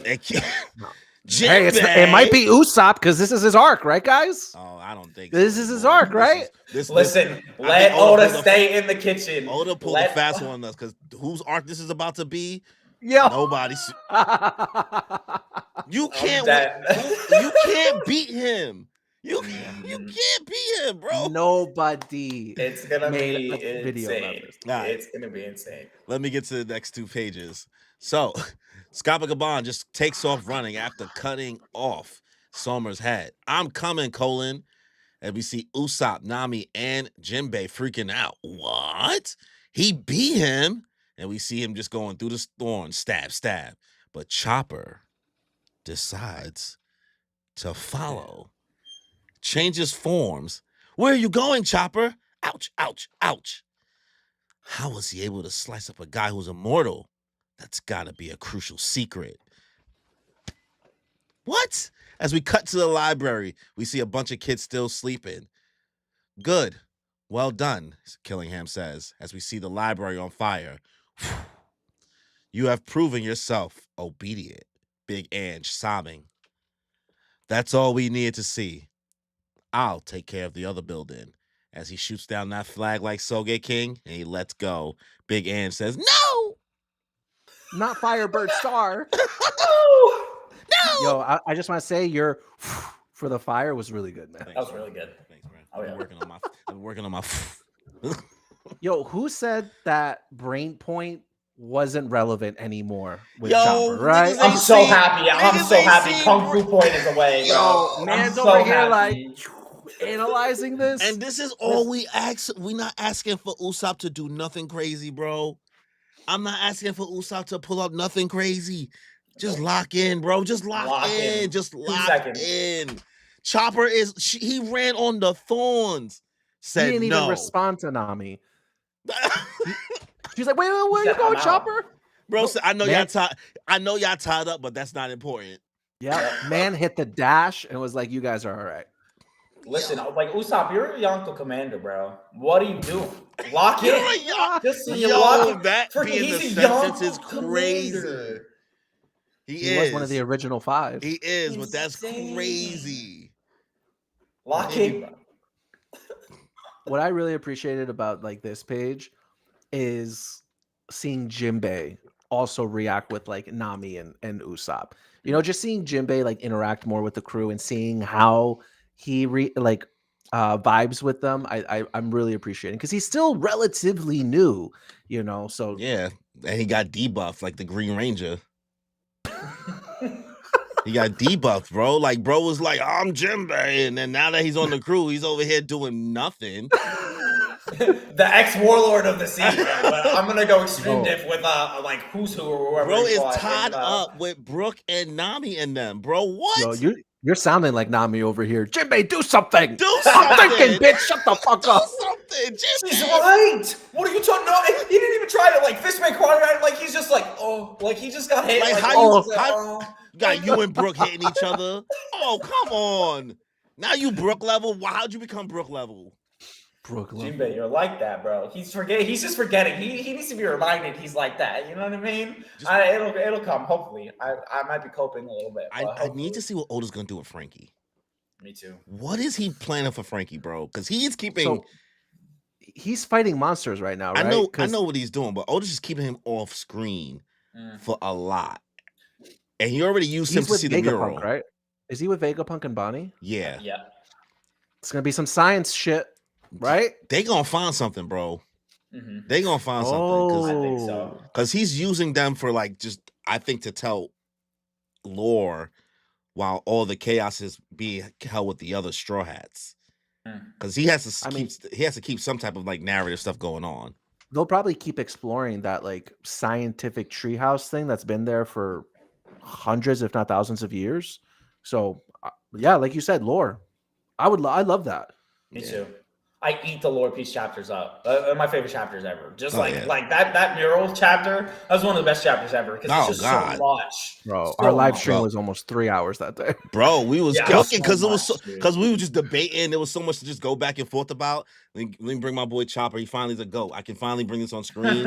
it can't. No. Hey, it might be Usopp because this is his arc, right, guys? Oh, I don't think this is his arc, right? Listen, let Oda stay in the kitchen. Oda pulled a fast one on us because whose arc this is about to be? Yeah, nobody's. You can't. You can't beat him. You can't beat him, bro. Nobody. It's gonna be insane. It's gonna be insane. Let me get to the next 2 pages. So, Scott Gaban just takes off running after cutting off Somer's head. I'm coming, Colin. And we see Usopp, Nami, and Jinbei freaking out. What? He beat him? And we see him just going through the thorn, stab, stab. But Chopper decides to follow. Changes forms. Where are you going, Chopper? Ouch, ouch, ouch. How was he able to slice up a guy who's immortal? That's got to be a crucial secret. What? As we cut to the library, we see a bunch of kids still sleeping. Good. Well done, Killingham says, as we see the library on fire. You have proven yourself obedient, Big Ange sobbing. That's all we needed to see. I'll take care of the other building. As he shoots down that flag like Soge King, and he lets go. Big Ange says, no! Not Firebird Star. No! Yo, I just want to say your for the fire was really good, man. That was really good. Thanks, man. I've been working on my Yo, who said that Brain Point wasn't relevant anymore with Chopper, right? I'm so happy. I'm so happy. Kung Fu Point is away, bro. Man's over here like analyzing this. And this is all we ask. We're not asking for Usopp to do nothing crazy, bro. I'm not asking for Usopp to pull up nothing crazy. Just lock in, bro. Just lock in. Just lock in. Chopper he ran on the thorns. Said he didn't even respond to Nami. She's like, wait, where you going, Chopper? Bro, I know y'all tied. I know y'all tied up, but that's not important. Yeah, man hit the dash and was like, you guys are all right. Listen, like Usopp, you're a Yonko commander, bro. What are you doing? Lock in. That being the sentence is crazy. He was one of the original 5. He is, but that's crazy. Lock in. What I really appreciated about like this page is seeing Jinbei also react with like Nami and Usopp. You know, just seeing Jinbei like interact more with the crew and seeing how he vibes with them. I'm really appreciating because he's still relatively new, you know. So yeah, and he got debuffed like the Green Ranger. He got debuffed, bro. Like, bro was like, I'm Jinbei, and then now that he's on the crew, he's over here doing nothing. The ex-warlord of the sea, but I'm gonna go extreme diff with like who's who or whoever. Bro is tied up with Brook and Nami and them, bro. What? Yo, you're sounding like Nami over here. Jinbei, do something. Do something. I'm thinking, bitch. Shut the fuck up. Do something. Jinbei. He's right. What are you talking about? He didn't even try to like fist make quadrilateral. Like he's just like, oh, like he just got hit. Like, how got you and Brook hitting each other? Oh, come on. Now you Brook level. How'd you become Brook level? Brook level. Jinbei, you're like that, bro. He's just forgetting. He needs to be reminded he's like that. You know what I mean? It'll come. Hopefully, I might be coping a little bit. I need to see what Oda's gonna do with Frankie. Me too. What is he planning for Frankie, bro? Because he is keeping. So, he's fighting monsters right now, right? I know what he's doing, but Oda's just keeping him off screen for a lot. And he already used him to see the mural, right? Is he with Vegapunk and Bonnie? Yeah. Yeah. It's gonna be some science shit, right? They gonna find something, bro. Mm-hmm. They gonna find something. I think so. Because he's using them for like just, I think, to tell lore while all the chaos is being held with the other Straw Hats. Because he has to keep some type of like narrative stuff going on. They'll probably keep exploring that like scientific treehouse thing that's been there for hundreds, if not thousands of years. So yeah, like you said, lore. I love that. Me too. I eat the lore piece chapters up. They're my favorite chapters ever. Just like that mural chapter. That was one of the best chapters ever because it's just so much. Bro, so our live stream was almost 3 hours that day. Bro, we was cooking because we were just debating. There was so much to just go back and forth about. Let me bring my boy Chopper. He finally said, "Go! I can finally bring this on screen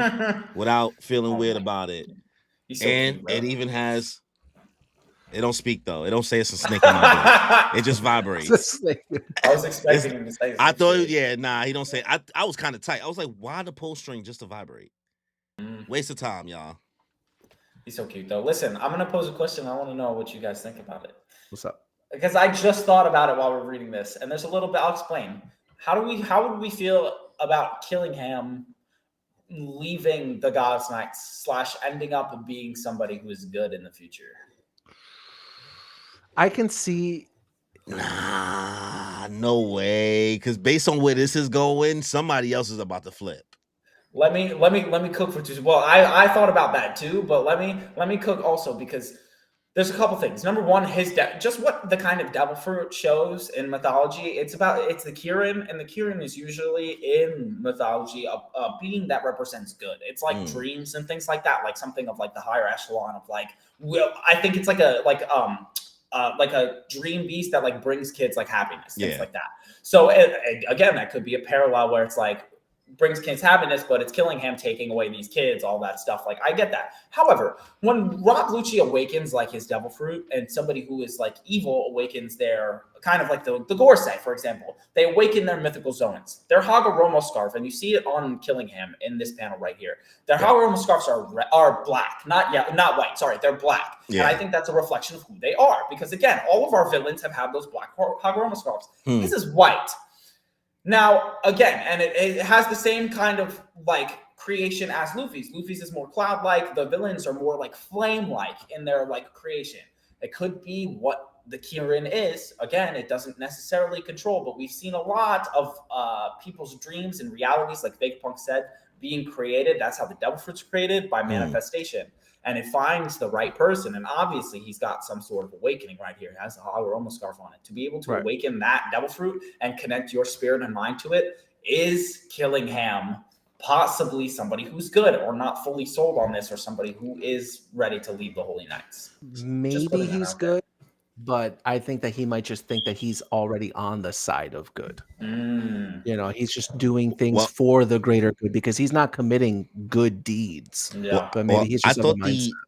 without feeling weird about it." He's so cute, bro. It even has. It don't speak though. It don't say it's a snake in my book. It just vibrates. I was expecting him to say. I thought, he don't say. I was kind of tight. I was like, why the pull string just to vibrate? Waste of time, y'all. He's so cute though. Listen, I'm gonna pose a question. I want to know what you guys think about it. What's up? Because I just thought about it while we're reading this, and there's a little bit. I'll explain. How would we feel about Killingham leaving the God's Knights / ending up being somebody who is good in the future? I can see. Nah, no way. Because based on where this is going, somebody else is about to flip. Let me cook for Tuesday. Well, I thought about that too, but let me cook also because there's a couple things. Number one, just what the kind of devil fruit shows in mythology. It's the Kirin, and the Kirin is usually in mythology a being that represents good. It's like dreams and things like that, like something of like the higher echelon of like. Well, I think it's like a dream beast that like brings kids like happiness, things like that. So again, that could be a parallel where it's like brings kids happiness, but it's Killingham taking away these kids, all that stuff. Like I get that. However, when Rob Lucci awakens like his devil fruit, and somebody who is like evil awakens their kind of like the Gorsei, for example, they awaken their mythical zones. Their Hagoromo scarf, and you see it on Killingham in this panel right here. Their Hagoromo scarves are black, not white. Sorry, they're black. And I think that's a reflection of who they are, because again, all of our villains have had those black Hagoromo scarves. This is white. Now, again, and it has the same kind of like creation as Luffy's. Luffy's is more cloud-like. The villains are more like flame-like in their like creation. It could be what the Kirin is. Again, it doesn't necessarily control, but we've seen a lot of people's dreams and realities, like Vegapunk said, being created. That's how the devil fruit's created, by manifestation. And it finds the right person. And obviously, he's got some sort of awakening right here. It has a Hagoromo scarf on it. To be able to awaken that devil fruit and connect your spirit and mind to it is Killingham possibly somebody who's good or not fully sold on this, or somebody who is ready to lead the Holy Knights. Maybe he's good, but I think that he might just think that he's already on the side of good. You know, he's just doing things for the greater good because he's not committing good deeds. But maybe he's just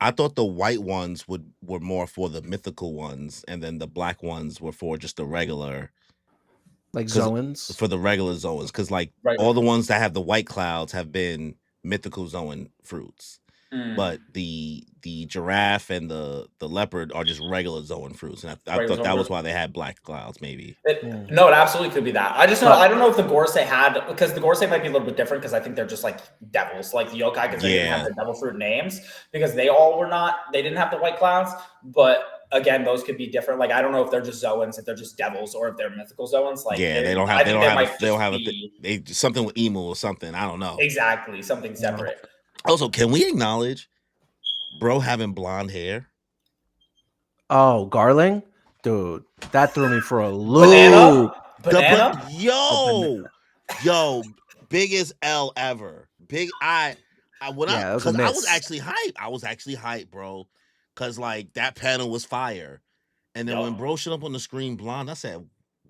I thought the white ones were more for the mythical ones, and then the black ones were for just the regular, like Zoans, for the regular Zoans. Because like all the ones that have the white clouds have been mythical Zoan fruits. But the giraffe and the leopard are just regular Zoan fruits, and I thought that was why they had black clouds. Maybe no, it absolutely could be that. I don't know if the Gorsei had, because the Gorsei might be a little bit different, because I think they're just like devils, like the yokai, because they didn't have the devil fruit names, because they didn't have the white clouds. But again, those could be different. Like I don't know if they're just Zoans, if they're just devils, or if they're mythical Zoans. Like they don't have something with emu or something. I don't know exactly, something separate. Also, can we acknowledge bro having blonde hair? Oh, Garling? Dude, that threw me for a loop. Banana? Yo, biggest L ever. I was actually hyped. I was actually hyped, bro. Cause like that panel was fire. And then when bro showed up on the screen blonde, I said,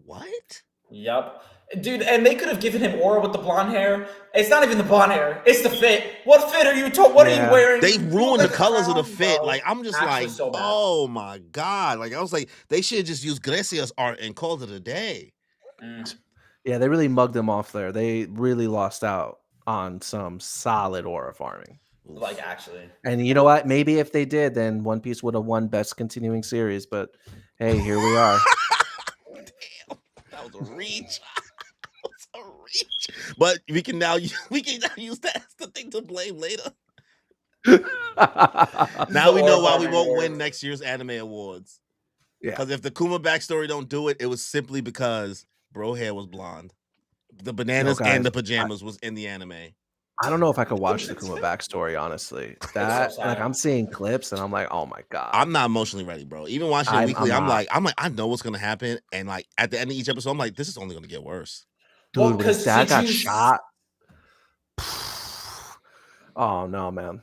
what? Yep. Dude, and they could have given him aura with the blonde hair. It's not even the blonde hair. It's the fit. What fit are you What are you wearing? They ruined the colors of the fit. Bro. Like, I'm just actually like, oh my God. Like, I was like, they should have just used Grecia's art and called it a day. Yeah, they really mugged them off there. They really lost out on some solid aura farming. Like, actually. And you know what? Maybe if they did, then One Piece would have won Best Continuing Series. But hey, here we are. Damn, that was a reach. But we can now use that as the thing to blame later. Now we know why we won't win next year's anime awards. Yeah. Because if the Kuma backstory don't do it, it was simply because bro hair was blonde. The bananas guys, and the pajamas was in the anime. I don't know if I could watch the Kuma backstory, honestly. That so like I'm seeing clips and I'm like, oh my god. I'm not emotionally ready, bro. Even watching it weekly, I'm like, I know what's gonna happen. And like at the end of each episode, I'm like, this is only gonna get worse. Dude, when his dad got shot. Oh no, man.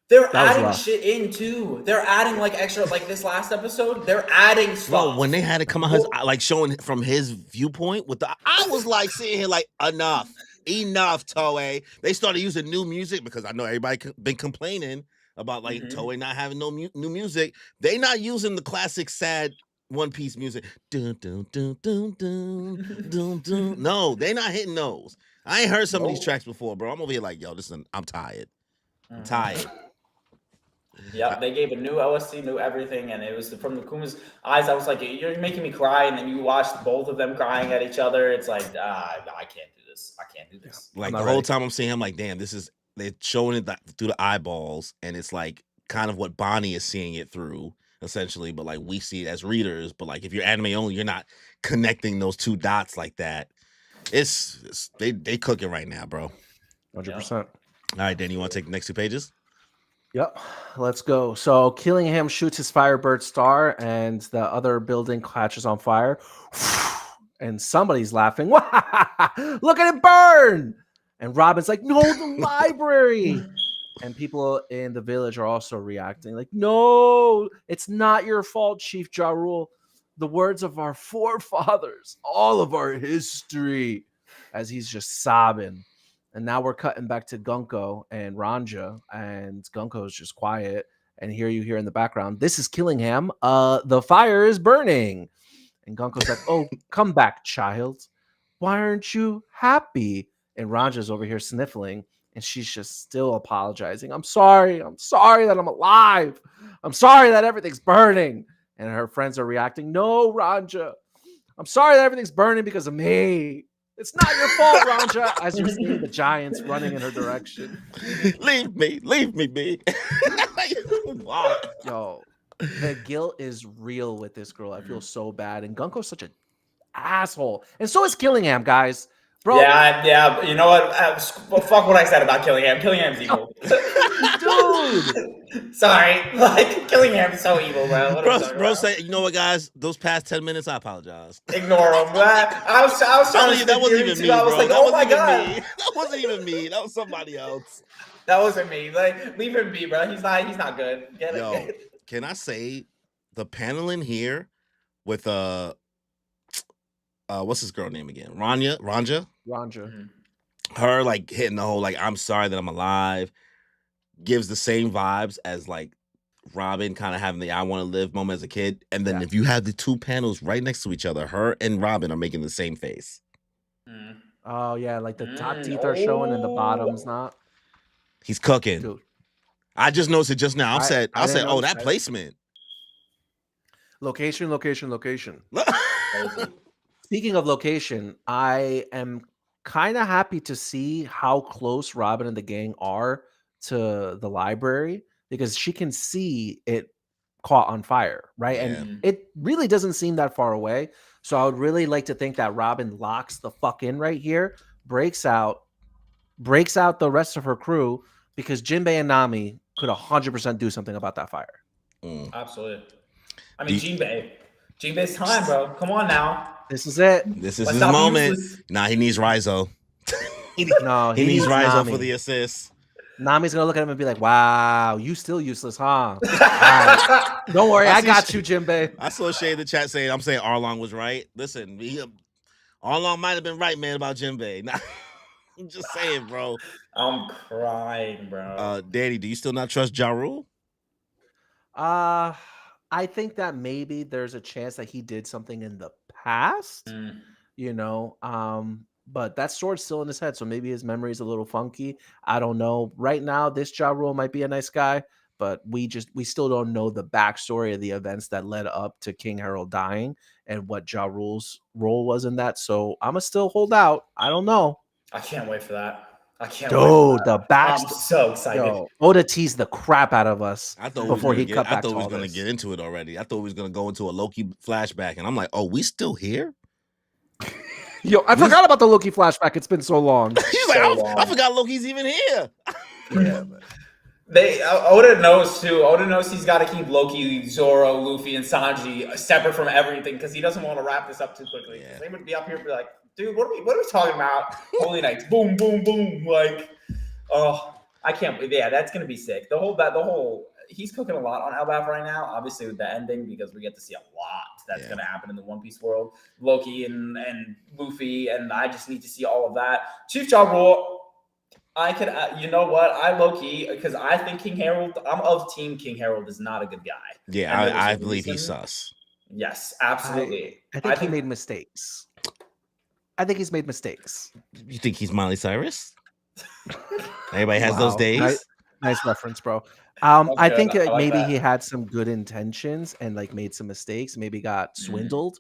They're adding shit in too. They're adding like extra, like this last episode. They're adding stuff. Bro, when they had it come out, like showing from his viewpoint, I was like sitting here like, enough, Toei. They started using new music because I know everybody been complaining about like Toei not having no new music. They not using the classic sad One Piece music. Dun, dun, dun, dun, dun, dun, dun. No, they not hitting those. I ain't heard some of these tracks before, bro. I'm over here like, yo, I'm tired. I'm tired. Yep, they gave a new OST, new everything, and it was from the Kuma's eyes. I was like, "You're making me cry," and then you watched both of them crying at each other. It's like, no, I can't do this. I can't do this. Like the whole time I'm seeing him, like, damn, they're showing it through the eyeballs, and it's like kind of what Bonnie is seeing it through, essentially. But like we see it as readers. But like if you're anime only, you're not connecting those two dots like that. They cooking right now, bro. 100%. All right, Dan, you want to take the next 2 pages? Yep, let's go. So Killingham shoots his Firebird star, and the other building catches on fire. And somebody's laughing. Look at it burn! And Robin's like, no, the library. And people in the village are also reacting like, no, it's not your fault, Chief Ja Rule. The words of our forefathers, all of our history, as he's just sobbing. And now we're cutting back to Gunko and Ranja, and Gunko is just quiet. And here you hear in the background, this is Killingham. The fire is burning. And Gunko's like, oh, come back, child. Why aren't you happy? And Ranja's over here sniffling, and she's just still apologizing. I'm sorry that I'm alive. I'm sorry that everything's burning. And her friends are reacting, no, Ranja. I'm sorry that everything's burning because of me. It's not your fault, Ranja, as you're seeing the giants running in her direction. Leave me be. Wow. Yo, the guilt is real with this girl. I feel so bad. And Gunko's such an asshole. And so is Killingham, guys. Bro. Yeah. You know what? Fuck what I said about Killingham. Killingham's evil. Dude. Sorry. Like, Killingham's so evil, bro. Bro say, you know what, guys? Those past 10 minutes, I apologize. Ignore him. I was trying to that wasn't even me, I was bro. like, That oh my wasn't God. even me. That wasn't even me. That was somebody else. That wasn't me. Like, leave him be, bro. He's not good. Get Yo, it. can I say the panel in here with what's this girl name again? Ranja. Mm-hmm. Her like hitting the whole like I'm sorry that I'm alive gives the same vibes as like Robin kind of having the I want to live moment as a kid. And then if you have the two panels right next to each other, her and Robin are making the same face. Oh yeah, like the top teeth are showing and the bottom's not. He's cooking. Dude. I just noticed it just now. I said, oh, that placement. Location. Speaking of location, I am kind of happy to see how close Robin and the gang are to the library because she can see it caught on fire, right? Yeah. And it really doesn't seem that far away. So I would really like to think that Robin locks the fuck in right here, breaks out the rest of her crew because Jinbei and Nami could 100% do something about that fire. Absolutely. I mean, Jinbei's time, bro. Come on now. This is it. This is his moment. Nah, he needs Rizzo. He needs Rizzo Nami for the assist. Nami's gonna look at him and be like, "Wow, you still useless, huh?" Right. Don't worry, I got you, Jinbei. I saw Shay in the chat saying, "I'm saying Arlong was right." Listen, Arlong might have been right, man, about Jinbei. Nah, I'm just saying, bro. I'm crying, bro. Danny, do you still not trust Ja Rule? I think that maybe there's a chance that he did something in the past, but that sword's still in his head, so maybe his memory is a little funky. I don't know. Right now, this Ja Rule might be a nice guy, but we still don't know the backstory of the events that led up to King Harold dying and what Ja Rule's role was in that. So I'm gonna still hold out. I don't know. I can't wait for that. I can't wait for Dude, the that. I'm backstory. so excited. Yo, Oda teased the crap out of us I thought before he cut I back thought to we was all gonna this. get into it already. I thought we was gonna go into a Loki flashback, and I'm like, oh, we still here? Yo, I forgot about the Loki flashback. It's been so long. He's like, I forgot Loki's even here. Yeah, man. Oda knows too. Oda knows he's got to keep Loki, Zoro, Luffy, and Sanji separate from everything because he doesn't want to wrap this up too quickly. Yeah. They would be up here and be like, "Dude, what are we talking about? Holy Knights, boom, boom, boom!" Like, oh, I can't believe. Yeah, that's gonna be sick. The whole. He's cooking a lot on Elbaf right now. Obviously, with the ending because we get to see a lot that's gonna happen in the One Piece world. Loki and Luffy, and I just need to see all of that. Chief Ja Rule. I could, you know what? I low key because I think King Harold. I'm of team King Harold is not a good guy. Yeah, I believe he's sus. Yes, absolutely. I think he made mistakes. I think he's made mistakes. You think he's Miley Cyrus? Everybody has those days. Nice reference, bro. I think I like maybe that. he had some good intentions and like made some mistakes. Maybe got swindled.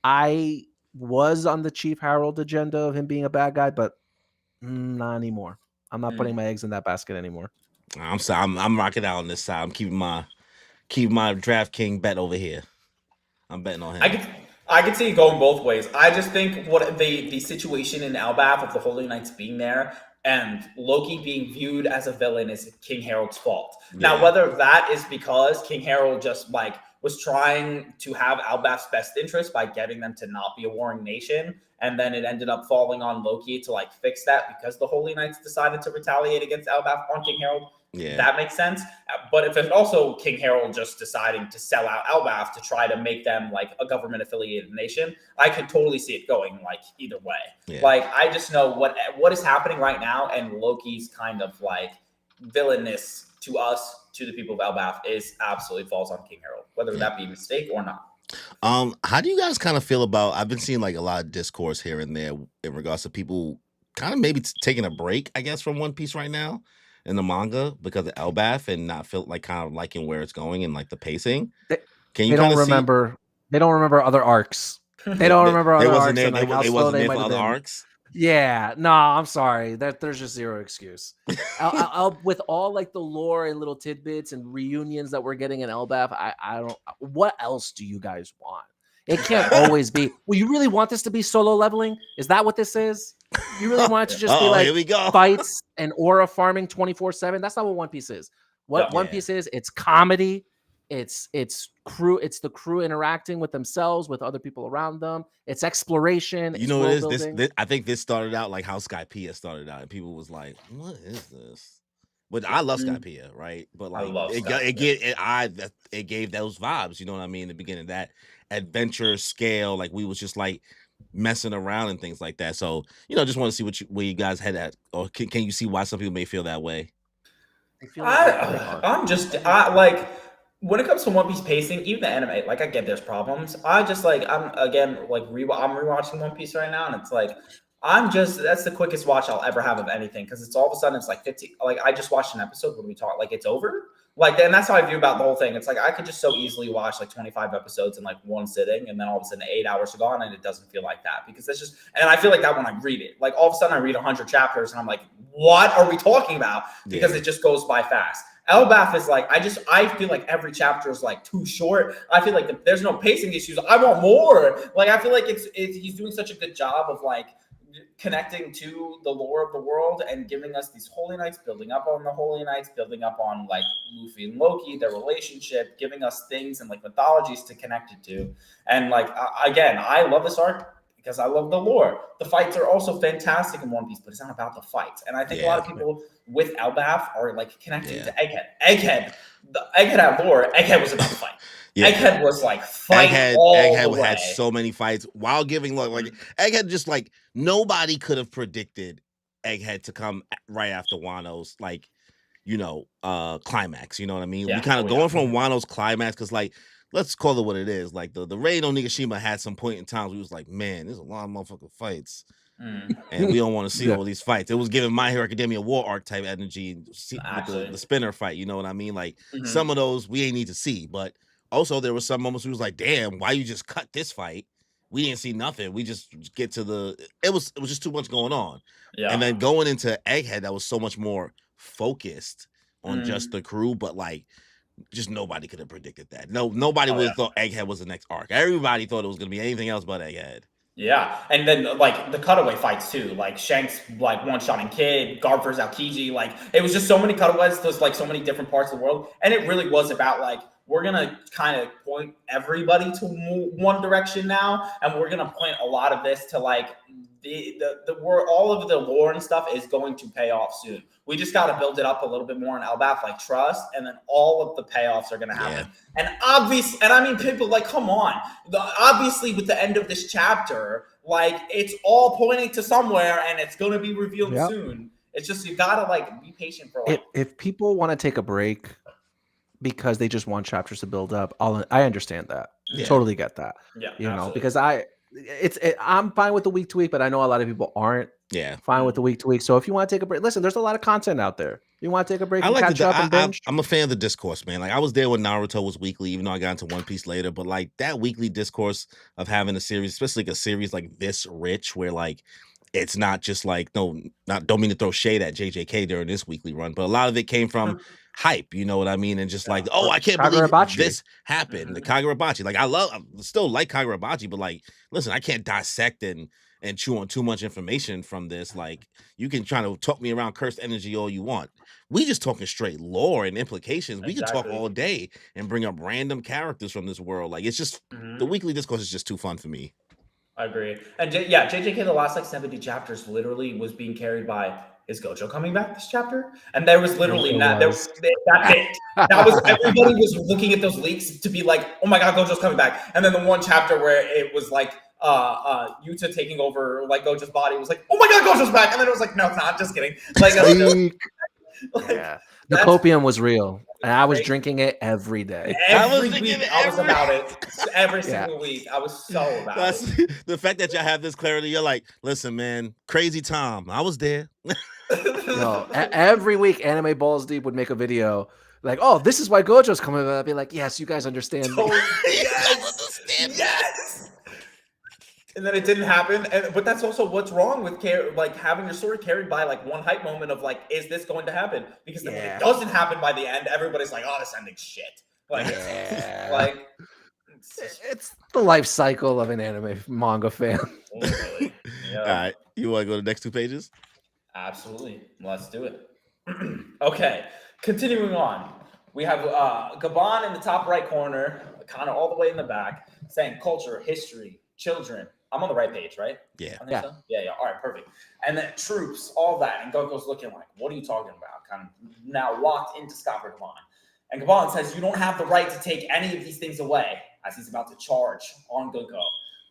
I was on the Chief Harold agenda of him being a bad guy, but not anymore. I'm not putting my eggs in that basket anymore. I'm sorry. I'm rocking out on this side. I'm keeping my DraftKings bet over here. I'm betting on him. I could see it going both ways. I just think what the situation in Elbaf of the Holy Knights being there and Loki being viewed as a villain is King Harold's fault. Yeah. Now, whether that is because King Harold just like was trying to have Elbaf's best interest by getting them to not be a warring nation, and then it ended up falling on Loki to like fix that because the Holy Knights decided to retaliate against Elbaf on King Harold. Yeah. That makes sense. But if it's also King Harold just deciding to sell out Elbaf to try to make them like a government affiliated nation, I could totally see it going like either way. Yeah. Like I just know what is happening right now, and Loki's kind of like villainous to us, to the people of Elbaf, is absolutely falls on King Harold, whether that be a mistake or not. How do you guys kind of feel about? I've been seeing like a lot of discourse here and there in regards to people kind of maybe taking a break, I guess, from One Piece right now in the manga because of Elbaf and not feel like kind of liking where it's going and like the pacing. Can you don't remember? They don't remember other arcs. They don't remember other arcs. There, like they wasn't there for other arcs. Yeah, no, I'm sorry. There's just zero excuse. I'll with all like the lore and little tidbits and reunions that we're getting in Elbaf, I don't. What else do you guys want? It can't always be. Well, you really want this to be solo leveling? Is that what this is? You really want it to just be like here we go. fights and aura farming 24/7? That's not what One Piece is. What One Piece is, it's comedy. It's crew. It's the crew interacting with themselves, with other people around them. It's exploration. You know what it is? This I think this started out like how Skypiea started out, and people was like, "What is this?" But I love Skypiea, right? But like it gave those vibes. You know what I mean? In the beginning, that adventure scale, like we was just like messing around and things like that. So just want to see where you guys head at, or can you see why some people may feel that way? Like. When it comes to One Piece pacing, even the anime, like I get there's problems. I'm rewatching One Piece right now, and it's like that's the quickest watch I'll ever have of anything because it's all of a sudden it's like 15. Like I just watched an episode when we talk, like it's over. Like, and that's how I view about the whole thing. It's like I could just so easily watch like 25 episodes in like one sitting, and then all of a sudden 8 hours are gone, and it doesn't feel like that because that's just. And I feel like that when I read it, like all of a sudden I read 100 chapters, and I'm like, what are we talking about? Because it just goes by fast. Elbaf is like, I feel like every chapter is like too short. I feel like there's no pacing issues. I want more. Like, I feel like he's doing such a good job of like connecting to the lore of the world and giving us these Holy Knights, building up on the Holy Knights, building up on like Luffy and Loki, their relationship, giving us things and like mythologies to connect it to. And like, again, I love this arc because I love the lore. The fights are also fantastic in One Piece, but it's not about the fights. And I think a lot of people with Elbaf are like connecting to Egghead. The Egghead had lore. Egghead was about the fight. Egghead was like fight Egghead had so many fights while giving like Egghead just like nobody could have predicted Egghead to come right after Wano's like climax. You know what I mean? We kind of going from Wano's climax because like. Let's call it what it is. Like the raid on Nigashima had some point in time we was like, man, there's a lot of motherfucking fights. And we don't want to see all these fights. It was giving My Hero Academia war arc type energy with the spinner fight. You know what I mean? Like some of those we ain't need to see. But also there were some moments we was like, damn, why you just cut this fight we didn't see nothing. We just get to it was just too much going on. Yeah. And then going into Egghead, that was so much more focused on just the crew, but like just nobody could have predicted that. Nobody would have thought Egghead was the next arc. Everybody thought it was gonna be anything else but Egghead. Yeah, and then like the cutaway fights too, like Shanks like one-shotting Kid, Garp versus Aokiji, like it was just so many cutaways. There's like so many different parts of the world, and it really was about like we're gonna kind of point everybody to one direction now, and we're gonna point a lot of this to like the world. All of the lore and stuff is going to pay off soon. We just got to build it up a little bit more in Elbaf, like trust, and then all of the payoffs are going to happen. And obviously, and I mean, people like, come on. Obviously, with the end of this chapter, like it's all pointing to somewhere, and it's going to be revealed soon. It's just you got to like be patient for like. If people want to take a break because they just want chapters to build up, I understand that. Totally get that. Yeah, you know, because I'm fine with the week to week, but I know a lot of people aren't. Fine with the week to week. So if you want to take a break, listen, there's a lot of content out there. You want to take a break and catch up and binge? I'm a fan of the discourse, man. Like I was there when Naruto was weekly, even though I got into One Piece later. But like that weekly discourse of having a series, especially like a series like this rich, where like it's not just like don't mean to throw shade at JJK during this weekly run, but a lot of it came from hype, you know what I mean? And just like, oh, I can't believe this happened. The Kagurabachi. Like I still like Kagurabachi, but like, listen, I can't dissect and chew on too much information from this. Like you can try to talk me around cursed energy all you want. We just talking straight lore and implications. We can talk all day and bring up random characters from this world. Like it's just the weekly discourse is just too fun for me. I agree. And JJK, the last like 70 chapters literally was being carried by, is Gojo coming back this chapter? And there was literally that was everybody was looking at those leaks to be like, oh my god, Gojo's coming back. And then the one chapter where it was like Yuta taking over like Gojo's body was like, oh my god, Gojo's back. And then it was like, no, it's not, just kidding. Like, the copium was real. And I was drinking it every day. Every week I was about it. Every single week. I was so about it. The fact that y'all have this clarity, you're like, listen, man, crazy Tom. I was there. Yo, every week Anime Balls Deep would make a video like, oh, this is why Gojo's coming. I'd be like, yes, you guys understand me. Yes. And then it didn't happen. But that's also what's wrong with like having your story carried by like one hype moment of like, is this going to happen? Because then when it doesn't happen by the end, everybody's like, oh, this ending's shit. Like, like it's the life cycle of an anime manga fan. Literally. All right. You want to go to the next 2 pages? Absolutely. Let's do it. Okay. Continuing on. We have Gabon in the top right corner, kind of all the way in the back, saying culture, history, children. I'm on the right page, right? Yeah. I think so? Yeah. All right, perfect. And then troops, all that. And Goku's looking like, what are you talking about? Kind of now locked into Scott for Gabon. And Gabon says, you don't have the right to take any of these things away, as he's about to charge on Goku.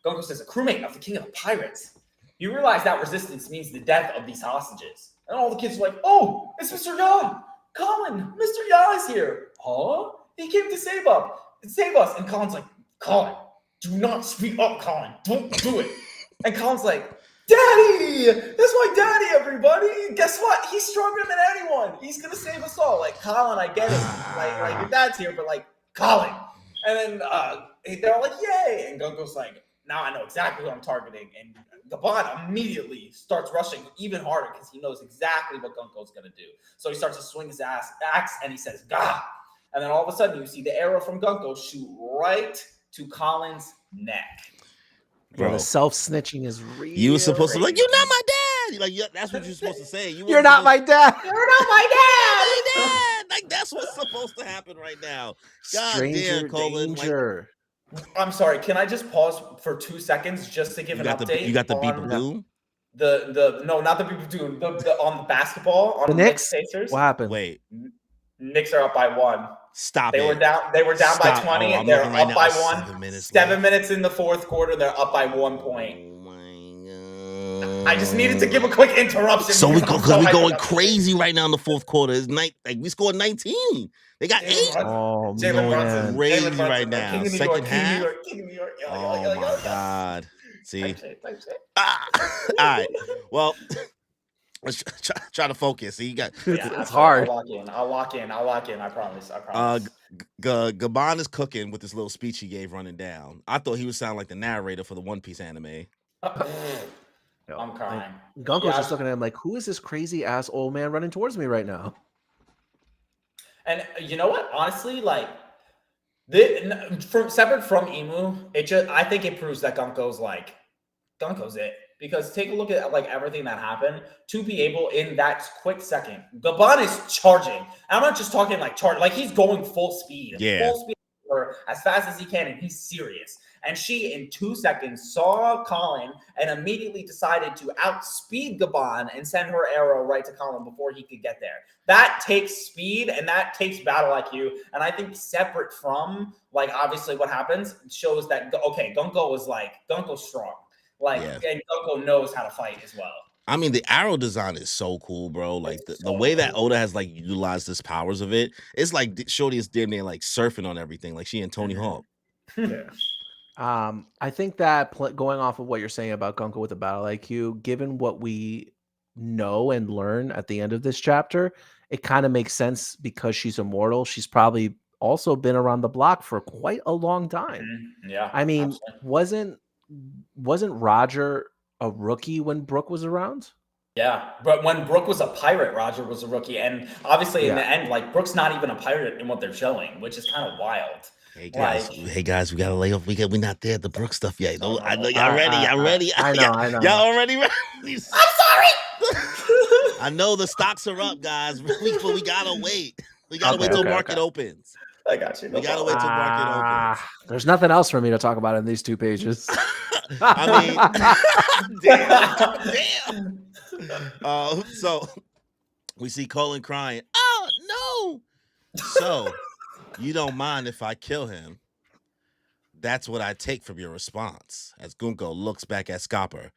Goku says, a crewmate of the king of the pirates. You realize that resistance means the death of these hostages. And all the kids are like, oh, it's Mr. Ya. Colin, Mr. Ya is here. Huh? He came to save us. And Colin's like, Colin, do not speak up, Colin. Don't do it. And Colin's like, Daddy! That's my daddy, everybody! Guess what? He's stronger than anyone. He's gonna save us all. Like, Colin, I get it. Like your dad's here, but like, Colin. And then they're all like, yay! And Goku's like, now I know exactly who I'm targeting. And Gabon immediately starts rushing even harder because he knows exactly what Gunko's going to do. So he starts to swing his axe and he says, Gah! And then all of a sudden you see the arrow from Gunko shoot right to Colin's neck. Bro, the self-snitching is real. You were supposed to be like, you're not my dad. Like, yeah, that's what you're supposed to say. You're not my dad. You're not my dad. Like, that's what's supposed to happen right now. God damn, Colin. Danger. I'm sorry. Can I just pause for 2 seconds just to give an update? You got the beep of doom? No, not the beep of doom. On the basketball on the Knicks Pacers. What happened? Wait. Knicks are up by 1. Stop they it. Were down by 20 and they're up by 1. 7 minutes in the fourth quarter, they're up by 1 point. Oh my God. I just needed to give a quick interruption. So we're going crazy right now in the fourth quarter. It's we scored 19. They got 8. Oh, man. Crazy right now. King of New Second York, half. King of New York. Oh my God. See? Type shit. All right. Well, Let's try to focus. See, you got it's hard. I'll lock in. I promise. Gabon is cooking with this little speech he gave running down. I thought he would sound like the narrator for the One Piece anime. I'm crying. Gunko's just looking at him like, who is this crazy ass old man running towards me right now? And you know what? Honestly, like, separate from Emu, I think it proves that Gunko's it. Because take a look at like everything that happened to be able in that quick second. Gabon is charging. And I'm not just talking like charge, like he's going full speed. Yeah. Full speed as fast as he can, and he's serious. And she, in 2 seconds, saw Colin and immediately decided to outspeed Gabon and send her arrow right to Colin before he could get there. That takes speed and that takes battle IQ. And I think separate from, like, obviously what happens shows that, okay, Gunko's strong. Like, and Gunko knows how to fight as well. I mean, the arrow design is so cool, bro. Like the way that Oda has like utilized his powers of it, it's like Shorty is damn near like surfing on everything, like she and Tony Hawk. Yeah. I think that going off of what you're saying about Gunko with the battle IQ, given what we know and learn at the end of this chapter, it kind of makes sense because she's immortal. She's probably also been around the block for quite a long time. Yeah. I mean, absolutely. Wasn't Roger a rookie when Brook was around? Yeah, but when Brook was a pirate, Roger was a rookie, and obviously in the end, like Brook's not even a pirate in what they're showing, which is kind of wild. Hey guys, we gotta lay off. We're not there at the Brook stuff yet. I know y'all ready. Y'all ready. I know. Y'all already ready. I'm sorry. I know the stocks are up, guys, but we gotta wait. We gotta wait till market opens. I got you. We gotta wait till market opens. There's nothing else for me to talk about in these 2 pages. I mean, damn. So we see Colin crying. Oh no! So you don't mind if I kill him? That's what I take from your response. As Gunko looks back at Scopper,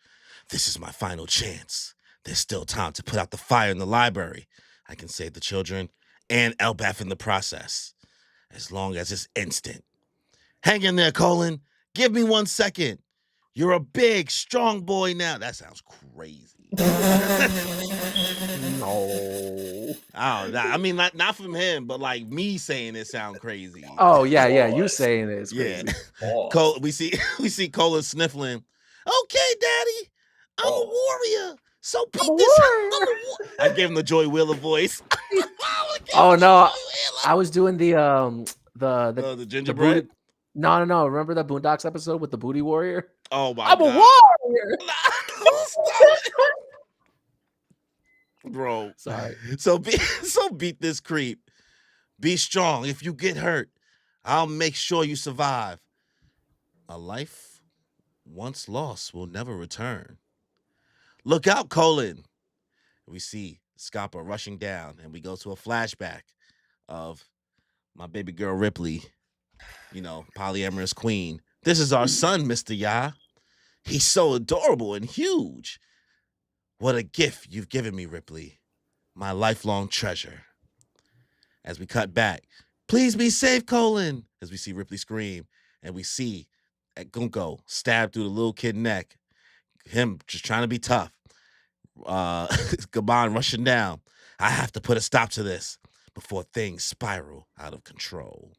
this is my final chance. There's still time to put out the fire in the library. I can save the children and Elbaf in the process. As long as it's instant. Hang in there, Colin. Give me 1 second. You're a big, strong boy now. That sounds crazy. No. I mean, not from him, but like me saying it sound crazy. Oh, yeah. You saying it is crazy. Yeah. We see Colin sniffling. Okay, Daddy. I'm a warrior. So beat this. I gave him the Joy Wheeler voice. Oh no, I was doing the gingerbread. No. Remember that Boondocks episode with the Booty Warrior? Oh my God. I'm a warrior. Bro, sorry. So beat this creep. Be strong. If you get hurt, I'll make sure you survive. A life once lost will never return. Look out, Colin. We see Scopper rushing down, and we go to a flashback of my baby girl Ripley, polyamorous queen. This is our son, Mr. Ya. He's so adorable and huge. What a gift you've given me, Ripley. My lifelong treasure. As we cut back, please be safe, Colin. As we see Ripley scream, and we see at Gunko stabbed through the little kid neck. Him just trying to be tough. Gabon rushing down. I have to put a stop to this before things spiral out of control.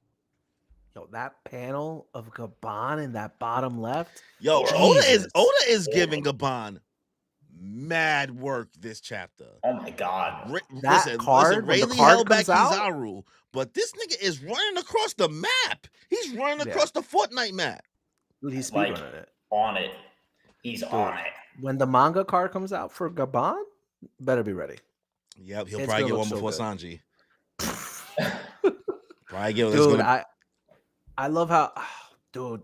Yo, that panel of Gabon in that bottom left. Yo, Oda is giving Gabon mad work this chapter. Oh my God. Listen, Rayleigh held back Kizaru, but this nigga is running across the map. He's running across the Fortnite map. Dude, he's speedrunning it. On it. He's on it. When the manga card comes out for Gabon, better be ready. Yep, he'll probably get one before Sanji. Probably get one. Dude, I love how, dude,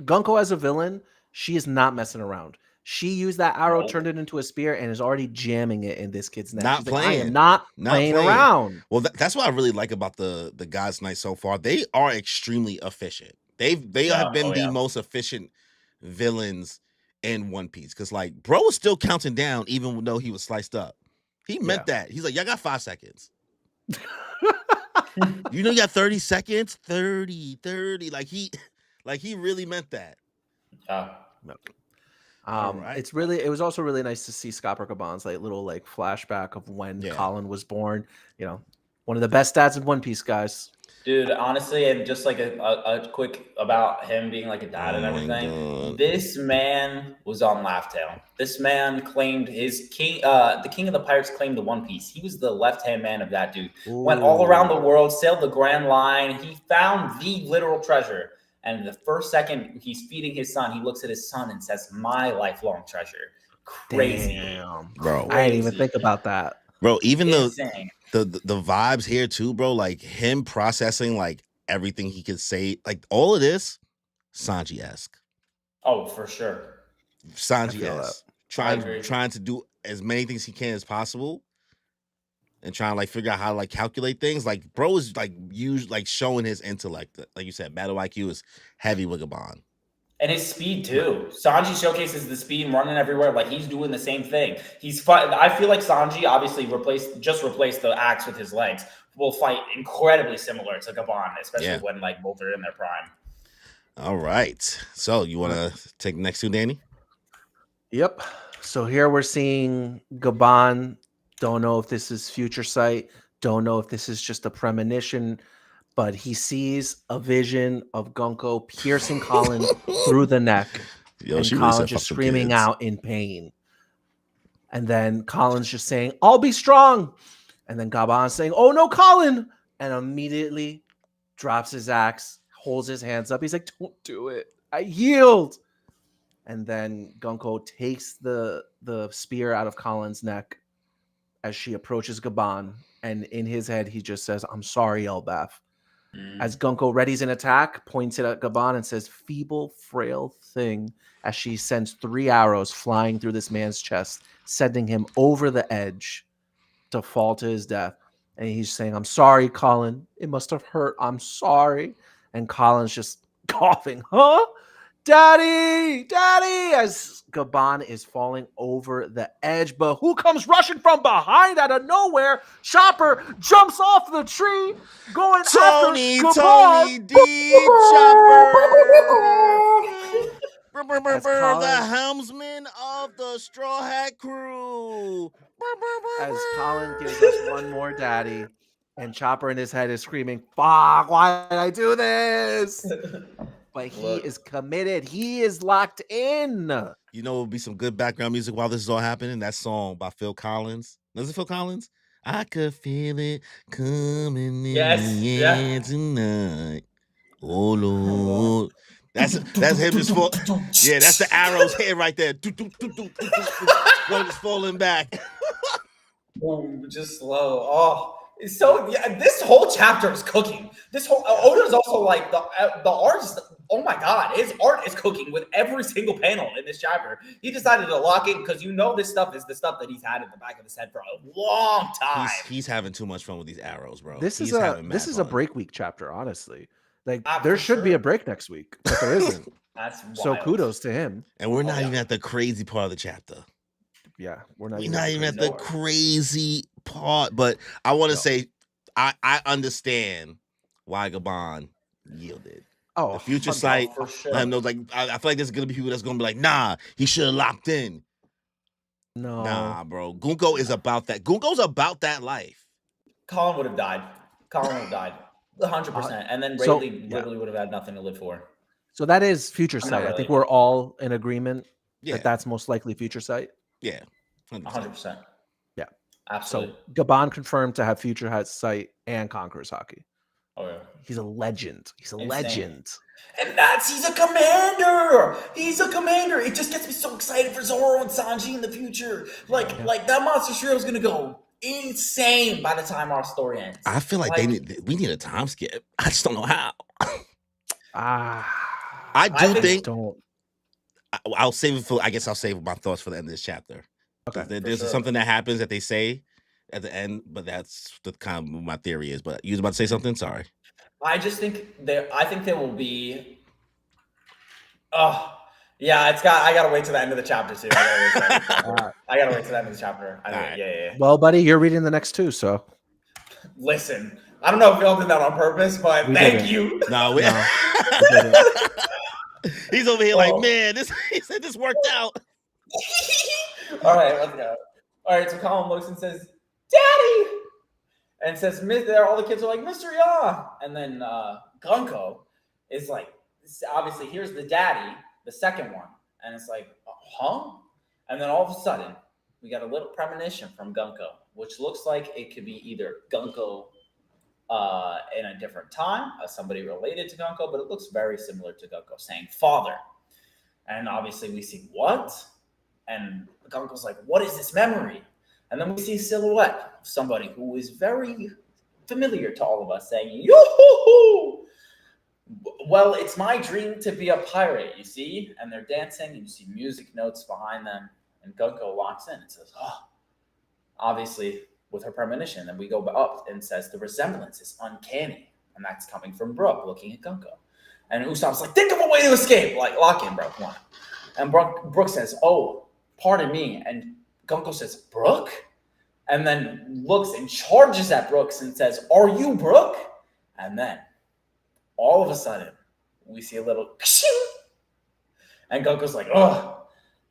Gunko as a villain, she is not messing around. She used that arrow, turned it into a spear, and is already jamming it in this kid's neck. Not playing. Like, I am not playing around. Well, that's what I really like about the God's Knight so far. They are extremely efficient. They have been the most efficient villains in One Piece. Because, like, bro was still counting down even though he was sliced up. He meant that. He's like, y'all got 5 seconds. You got 30 seconds? 30. Like he really meant that. Alright. It was also really nice to see Scott Gabon's like little like flashback of when Yeah. Colin was born. You know, one of the best dads in One Piece, guys. Dude, honestly, and just like a quick about him being like a dad and Oh my everything. God. This man was on Laugh Tale. This man claimed his king, the king of the pirates claimed the One Piece. He was the left-hand man of that dude. Went all around the world, sailed the Grand Line. He found the literal treasure. And the first second he's feeding his son, he looks at his son and says, "My lifelong treasure." Crazy. Damn. Bro. I didn't even think about that. Bro, even Insane. the vibes here too, bro, like him processing like everything he could say, like all of this, Sanji-esque. Oh, for sure. Sanji-esque. Trying to do as many things he can as possible and trying to like figure out how to like calculate things. Like bro is like showing his intellect. Like you said, battle IQ is heavy with Gabon. And his speed too. Sanji showcases the speed running everywhere. Like he's doing the same thing. I feel like Sanji obviously replaced the axe with his legs. Will fight incredibly similar to Gabon, especially when like both are in their prime. All right. So you want to take the next two, Danny? Yep. So here we're seeing Gabon. Don't know if this is future sight. Don't know if this is just a premonition. But he sees a vision of Gunko piercing Colin through the neck. And Colin just screaming out in pain. And then Colin's just saying, "I'll be strong." And then Gabon saying, "Oh no, Colin." And immediately drops his axe, holds his hands up. He's like, "Don't do it. I yield." And then Gunko takes the spear out of Colin's neck as she approaches Gabon. And in his head, he just says, "I'm sorry, Elbaf." As Gunko readies an attack, points it at Gabon and says, "Feeble, frail thing," as she sends 3 arrows flying through this man's chest, sending him over the edge to fall to his death. And he's saying, "I'm sorry, Colin. It must have hurt. I'm sorry." And Colin's just coughing, "Huh? Daddy! Daddy!" as Gabon is falling over the edge. But who comes rushing from behind out of nowhere? Chopper jumps off the tree, going after Gabon. Tony D. Chopper! The helmsman of the Straw Hat Crew. As Colin gives us one more daddy, and Chopper in his head is screaming, "Fuck, why did I do this?" But he is committed. He is locked in. You know, it would be some good background music while this is all happening. That song by Phil Collins. Was it Phil Collins? I could feel it coming in the air tonight. Oh Lord. That's him just that's the arrows here right there. One just falling back. Boom, just slow. Oh, so this whole chapter is cooking. This whole Oda's also like the art's. Oh my God, his art is cooking with every single panel in this chapter. He decided to lock in because this stuff is the stuff that he's had in the back of his head for a long time. He's having too much fun with these arrows, bro. This is a break week chapter, honestly. Like there should be a break next week, but there isn't. That's wild. So kudos to him. And we're not even at the crazy part of the chapter. Yeah, we're not even at the crazy part. But I want to say, I understand why Gabon yielded. Oh, the future sight. For sure. Let him know, like I feel like there's gonna be people that's gonna be like, "Nah, he should have locked in." No, nah, bro. Gunko is about that. Gunko's about that life. Colin would have died. 100%. And then Rayleigh literally would have had nothing to live for. So that is future sight. I think we're all in agreement that that's most likely future sight. Yeah, 100%. Yeah, absolutely. So Gabon confirmed to have future sight and Conqueror's Haki. Oh yeah, he's a legend. He's a legend. And he's a commander. He's a commander. It just gets me so excited for Zoro and Sanji in the future. Like that monster trio is gonna go insane by the time our story ends. I feel like we need a time skip. I just don't know how. I think I'll save it for. I guess I'll save my thoughts for the end of this chapter. Okay, there's something that happens that they say at the end, but that's the kind of my theory is. But you was about to say something? Sorry. I just think there will be. Oh, yeah. I gotta wait till the end of the chapter too. I gotta wait till the end of the chapter. Yeah. Well, buddy, you're reading the next two, so. Listen, I don't know if y'all did that on purpose, but thank you. No, we He's over here like, man, he said this worked out. All right, let's go. All right, so Colin looks and says, "Daddy," and says, "There." All the kids are like, "Mr. Ya," and then Gunko is like, obviously, here's the daddy, the second one, and it's like, huh? And then all of a sudden, we got a little premonition from Gunko, which looks like it could be either Gunko in a different time, somebody related to Gunko, but it looks very similar to Gunko saying "father." And obviously, we see what, and Gunko's like, "What is this memory?" And then we see a silhouette of somebody who is very familiar to all of us saying, "Yoo-hoo-hoo! Well, it's my dream to be a pirate," you see? And they're dancing, and you see music notes behind them. And Gunko walks in and says, "Oh," obviously with her premonition. And we go up and says, "The resemblance is uncanny." And that's coming from Brooke looking at Gunko. And Usopp's like, "Think of a way to escape. Like, lock in, bro. Come on." And Brooke says, "Oh, pardon me." And Gunko says, "Brooke?" And then looks and charges at Brooks and says, "Are you Brooke?" And then all of a sudden, we see a little and Gunko's like, "Ugh."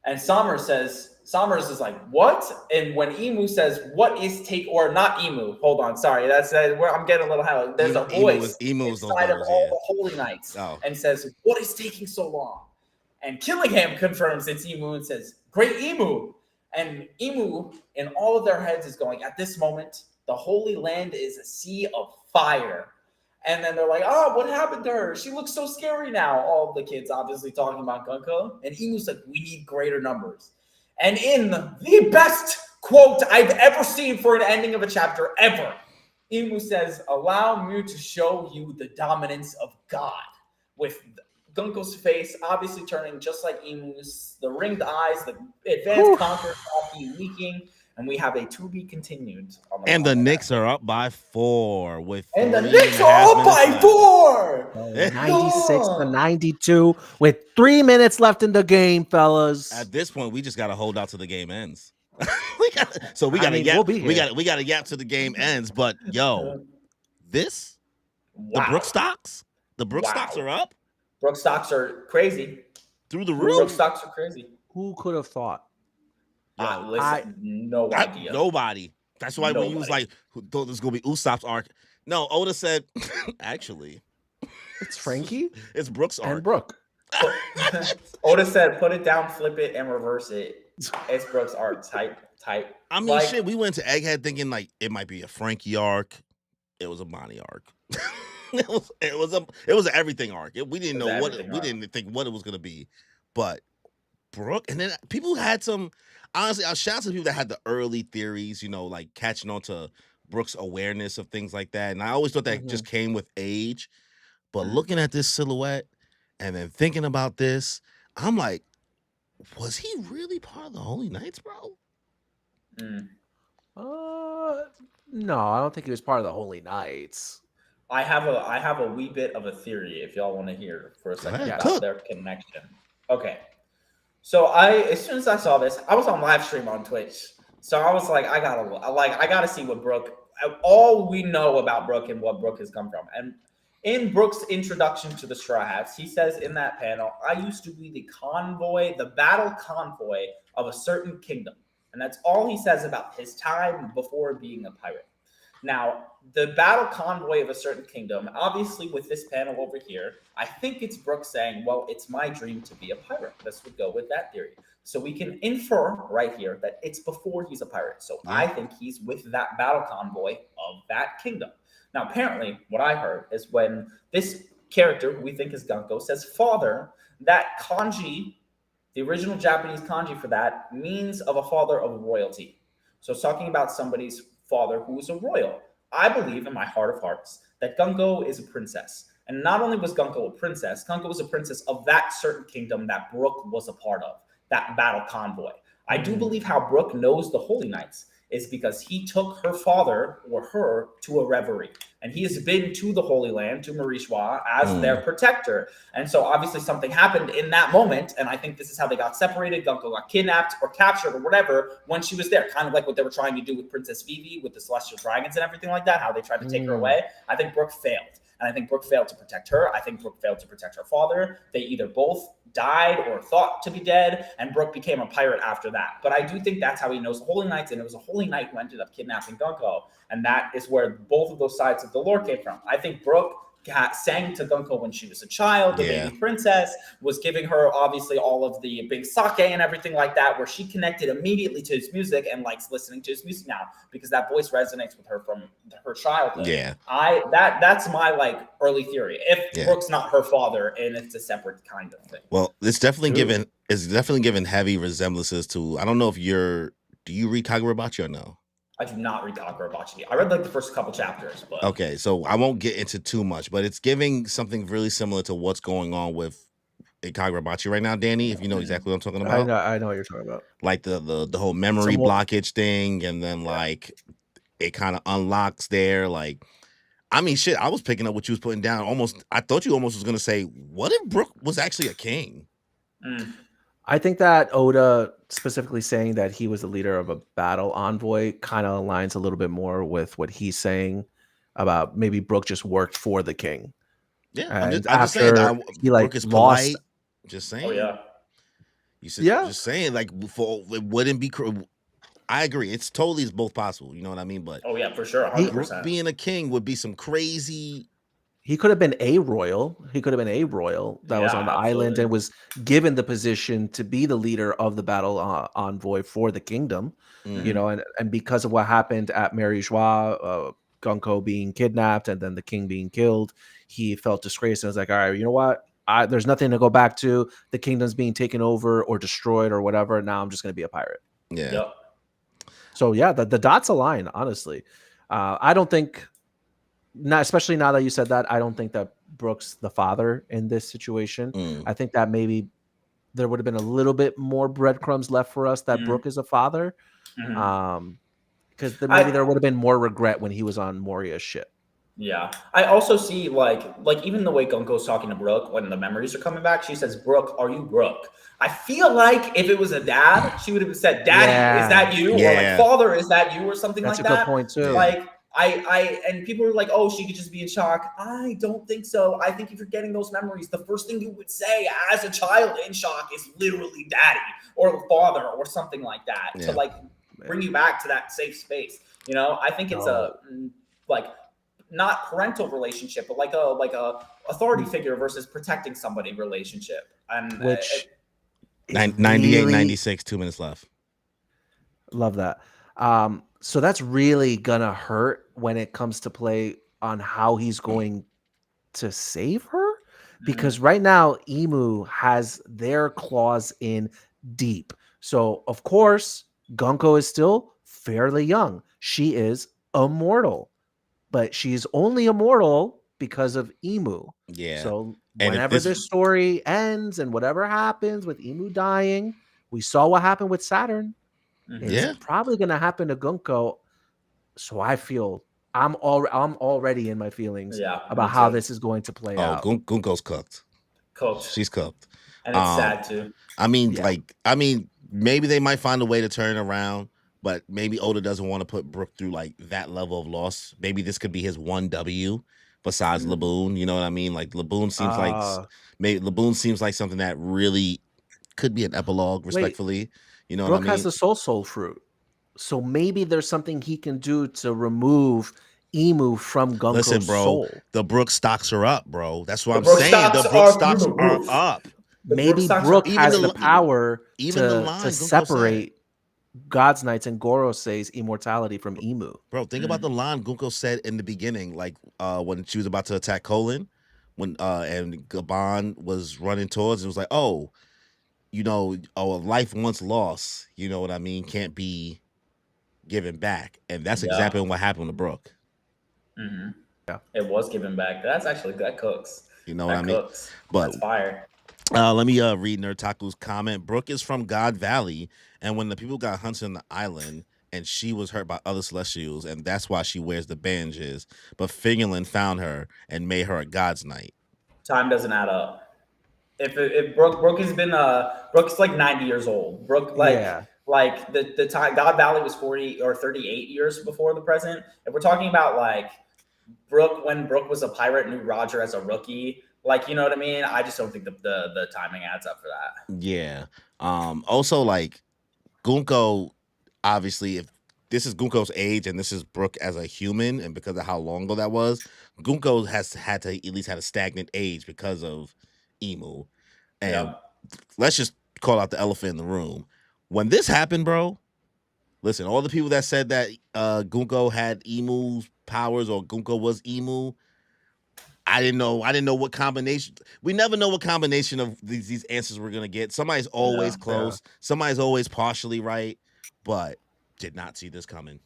And Summers is like, "What?" And when Emu says, "What is take," or not Emu, hold on, sorry, that's where I'm getting a little hell. There's a voice inside of all the Holy Knights and says, "What is taking so long?" And Killingham confirms it's Emu and says, "Great Emu." And Emu, in all of their heads, is going, "At this moment, the Holy Land is a sea of fire." And then they're like, "Oh, what happened to her? She looks so scary now." All of the kids obviously talking about Gunko. And Emu's like, "We need greater numbers." And in the best quote I've ever seen for an ending of a chapter ever, Emu says, "Allow me to show you the dominance of God." With Gunko's face obviously turning just like Emu's, the ringed eyes, the advanced conquer leaking. And we have a to be continued. And the Knicks are up by 4 with and the Knicks are up by 4. 96-92 with 3 minutes left in the game, fellas. At this point, we just got to hold out till the game ends. we got to yap. We'll be here. We got to yap till the game ends. But yo, this the Brook stocks, stocks are up. Brook stocks are crazy through the roof. Brook stocks are crazy. Who could have thought? No idea. Nobody. That's why when you was like, "Who thought this was gonna be Usopp's arc?" No, Oda said, "Actually, it's Frankie. It's Brook's arc." And Brook. Oda said, "Put it down, flip it, and reverse it." It's Brook's arc. Type. I mean, shit. We went to Egghead thinking like it might be a Frankie arc. It was a Bonnie arc. it was an everything arc. We didn't know what we didn't think what it was gonna be, but Brook. And then people had some. Honestly, I'll shout out to people that had the early theories, like catching on to Brook's awareness of things like that. And I always thought that just came with age. But looking at this silhouette and then thinking about this, I'm like, was he really part of the Holy Knights, bro? No, I don't think he was part of the Holy Knights. I have a wee bit of a theory if y'all want to hear for a second about their connection. Okay. So as soon as I saw this, I was on live stream on Twitch. So I was like, I gotta see what Brook, all we know about Brook and what Brook has come from. And in Brook's introduction to the Straw Hats, he says in that panel, "I used to be the battle convoy of a certain kingdom." And that's all he says about his time before being a pirate. Now, the battle convoy of a certain kingdom, obviously with this panel over here, I think it's Brook saying, "Well, it's my dream to be a pirate." This would go with that theory. So we can infer right here that it's before he's a pirate. So I think he's with that battle convoy of that kingdom. Now, apparently, what I heard is when this character, who we think is Gunko, says "father," that kanji, the original Japanese kanji for that, means of a father of royalty. So it's talking about somebody's father who is a royal. I believe in my heart of hearts that Gunko is a princess. And not only was Gunko a princess, Gunko was a princess of that certain kingdom that Brook was a part of, that battle convoy. I do believe how Brook knows the Holy Knights is because he took her father or her to a reverie. And he has been to the Holy Land, to Marishwa, as their protector. And so obviously something happened in that moment. And I think this is how they got separated. Gunko got kidnapped or captured or whatever when she was there. Kind of like what they were trying to do with Princess Vivi, with the Celestial Dragons and everything like that, how they tried to take her away. I think Brook failed. And I think Brook failed to protect her. I think Brook failed to protect her father. They either both died or thought to be dead, and Brook became a pirate after that. But I do think that's how he knows the Holy Knights, and it was a Holy Knight who ended up kidnapping Gunko, and that is where both of those sides of the lore came from. I think Brook sang to Gunko when she was a child, the baby princess, was giving her obviously all of the big sake and everything like that, where she connected immediately to his music and likes listening to his music now because that voice resonates with her from her childhood. Yeah. That's my like early theory. If Brook's not her father and it's a separate kind of thing. Well, it's definitely given heavy resemblances to, I don't know if do you read Kagurabachi or no? I do not read Kagurabachi. I read like the first couple chapters, but okay, so I won't get into too much, but it's giving something really similar to what's going on with Kagurabachi right now, Danny. If you know exactly what I'm talking about, I know what you're talking about. Like the whole memory blockage thing, and then like it kind of unlocks there. Like, I mean, shit, I was picking up what you was putting down. Almost, I thought you almost was gonna say, what if Brook was actually a king? I think that Oda specifically saying that he was the leader of a battle envoy kind of aligns a little bit more with what he's saying about maybe Brook just worked for the king. Yeah, I'm just saying he like Brook is lost. polite. Just saying. Oh yeah. You said just saying like before it wouldn't be. I agree. It's totally both possible. You know what I mean? But oh yeah, for sure. 100%. Brook being a king would be some crazy. He could have been a royal. He could have been a royal that was on the island and was given the position to be the leader of the battle envoy for the kingdom. You know, and because of what happened at Mary Joie, Gunko being kidnapped and then the king being killed, he felt disgraced and was like, all right, you know what? There's nothing to go back to. The kingdom's being taken over or destroyed or whatever. Now I'm just going to be a pirate. Yeah. Yep. So yeah, the dots align, honestly. I don't think, especially now that you said that, I don't think that Brook's the father in this situation. I think that maybe there would have been a little bit more breadcrumbs left for us that Brook is a father. Because maybe there would have been more regret when he was on Moria's ship. Yeah. I also see like even the way Gunko's talking to Brook when the memories are coming back, she says, Brook, are you Brook? I feel like if it was a dad, she would have said, Daddy, is that you? Or like, Father, is that you? Or something like that. That's a good point too. Like, and people were like, oh, she could just be in shock. I don't think so. I think if you're getting those memories, the first thing you would say as a child in shock is literally daddy or father or something like that to like bring you back to that safe space. You know, I think it's a like not parental relationship, but like a authority figure versus protecting somebody relationship. And which 98, 96, 2 minutes left. Love that. So that's really gonna hurt when it comes to play on how he's going to save her, because right now Imu has their claws in deep. So of course Gunko is still fairly young. She is immortal, but she's only immortal because of Imu. Yeah. So whenever this story ends and whatever happens with Imu dying, we saw what happened with Saturn. It's probably going to happen to Gunko. So I feel I'm already in my feelings about how this is going to play out. Gunko's cooked. She's cooked. And it's sad too. I mean, maybe they might find a way to turn it around, but maybe Oda doesn't want to put Brook through like that level of loss. Maybe this could be his one W besides Laboon. You know what I mean? Like Laboon seems like something that really could be an epilogue, respectfully. You know Brook what I mean? has the soul fruit. So maybe there's something he can do to remove Imu from Gunko's soul. The Brook stocks are up, bro. That's what I'm saying. The Brook stocks are up. Maybe Brook has the power to separate God's Knights and Gorosei's immortality from Imu. Bro, think about the line Gunko said in the beginning, like when she was about to attack Colin, when and Gabon was running towards, it was like, oh, you know, a life once lost, you know what I mean, can't be given back. And that's exactly what happened to Brook. Yeah, it was given back. That's actually, that cooks. You know what I mean? But that's fire. Let me read Nerdtaku's comment. Brook is from God Valley, and when the people got hunted on the island, and she was hurt by other Celestials, and that's why she wears the bandages. But Fingerland found her and made her a God's Knight. Time doesn't add up. If Brook has been Brook's like 90 years old. Brook like the time God Valley was 40 or 38 years before the present. If we're talking about like Brook, when Brook was a pirate, knew Roger as a rookie, Like, you know what I mean? I just don't think the timing adds up for that. Yeah. Also, like Gunko, obviously, if this is Gunko's age and this is Brooke as a human, and because of how long ago that was, Gunko has had to at least had a stagnant age because of Emu. And Yep. let's just call out the elephant in the room. When this happened, bro, listen, all the people that said that Gunko had Emu's powers or Gunko was Emu, I didn't know what combination. We never know what combination of these answers we're gonna get. Somebody's always close. Somebody's always partially right, but did not see this coming.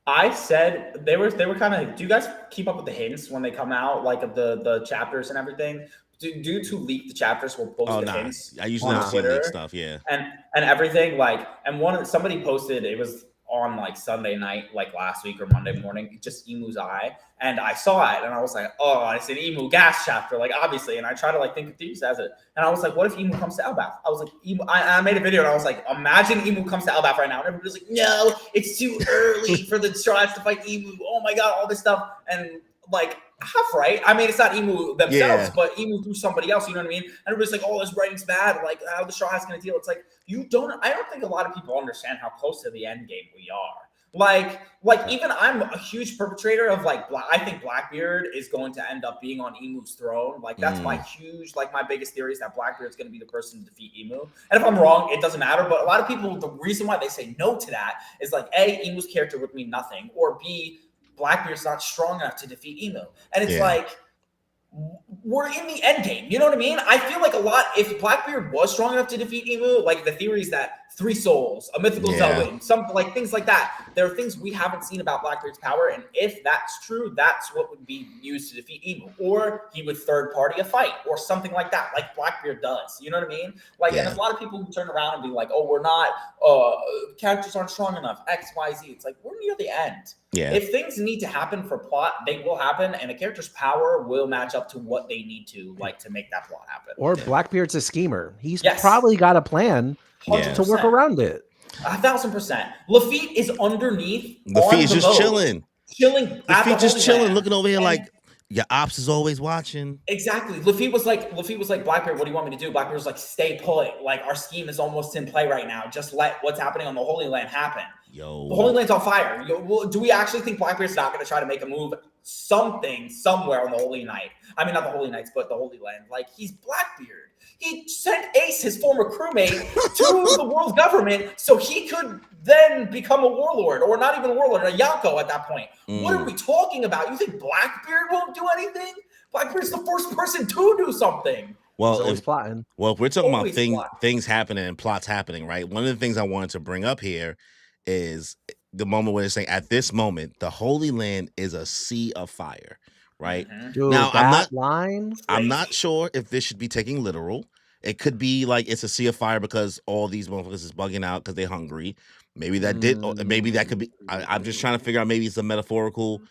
I said they were kind of. Do you guys keep up with the hints when they come out, like of the chapters and everything? Dudes who leak the chapters will post the hints. I usually don't see leak stuff. Yeah, and everything like, and somebody posted, it was on like Sunday night, like last week or Monday morning, just Emu's eye, and I saw it and I was like, oh, it's an Emu gas chapter, like obviously, and I try to like think of things as it, and I was like, what if Emu comes to Elbaf? I was like, I made a video and I was like, imagine Emu comes to Elbaf right now, and everybody's like, no, it's too early for the Strats to fight Emu. Oh my god, all this stuff, and like half right. I mean, it's not Emu themselves, but Emu through somebody else. You know what I mean? And everybody's like, "Oh, this writing's bad. Like, how the Straw Hat's going to deal?" It's like I don't think a lot of people understand how close to the end game we are. Like even I'm a huge perpetrator of like, I think Blackbeard is going to end up being on Emu's throne. Like that's my biggest theory is that Blackbeard's going to be the person to defeat Emu. And if I'm wrong, it doesn't matter. But a lot of people, the reason why they say no to that is like, A, Emu's character would mean nothing, or B, Blackbeard's not strong enough to defeat Emu. And it's like, we're in the end game. You know what I mean? I feel like if Blackbeard was strong enough to defeat Emu, like the theory is that 3 souls, a mythical Zelwyn, something like things like that. There are things we haven't seen about Blackbeard's power. And if that's true, that's what would be used to defeat Emu. Or he would third party a fight or something like that, like Blackbeard does. You know what I mean? Like, and there's a lot of people who turn around and be like, oh, we're not, characters aren't strong enough, X, Y, Z. It's like, we're near the end. Yeah. If things need to happen for plot, they will happen, and a character's power will match up to what they need to, like, to make that plot happen. Or Blackbeard's a schemer. He's probably got a plan to work around it. 1,000%. Lafitte is underneath. Lafitte is just chilling. Lafitte just chilling, looking over here like your ops is always watching. Exactly. Lafitte was like, Blackbeard, what do you want me to do? Blackbeard was like, stay put. Like, our scheme is almost in play right now. Just let what's happening on the Holy Land happen. The Holy Land's on fire. Do we actually think Blackbeard's not going to try to make a move somewhere on the Holy Night? I mean, not the Holy Knights, but the Holy Land. Like, he's Blackbeard. He sent Ace, his former crewmate, to the world government so he could then become a warlord, or not even a warlord, a Yonko at that point. What are we talking about? You think Blackbeard won't do anything? Blackbeard's the first person to do something. Well, if we're talking about things happening and plots happening, right? One of the things I wanted to bring up here is the moment where they're saying, at this moment, the Holy Land is a sea of fire, right? Dude, now, I'm not sure if this should be taking literal. It could be like it's a sea of fire because all these motherfuckers is bugging out because they're hungry. Maybe that maybe that could be. I'm just trying to figure out. Maybe it's a metaphorical.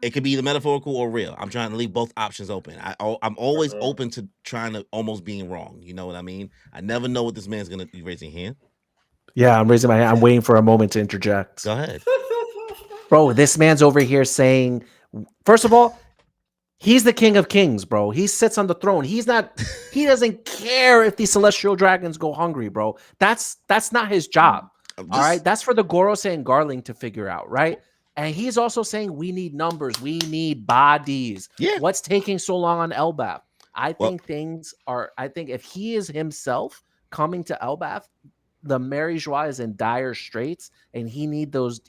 It could be either metaphorical or real. I'm trying to leave both options open. I'm always open to trying to almost being wrong. You know what I mean? I never know what this man's gonna be raising hand. Yeah, I'm raising my hand. I'm waiting for a moment to interject. Go ahead. Bro, this man's over here saying, first of all, he's the king of kings, bro. He sits on the throne. He doesn't care if these celestial dragons go hungry, bro. That's not his job. All right. That's for the Goros and Garling to figure out, right? And he's also saying we need numbers, we need bodies. Yeah. What's taking so long on Elbaf? I think if he is himself coming to Elbaf, the Mary Joie is in dire straits, and he needs those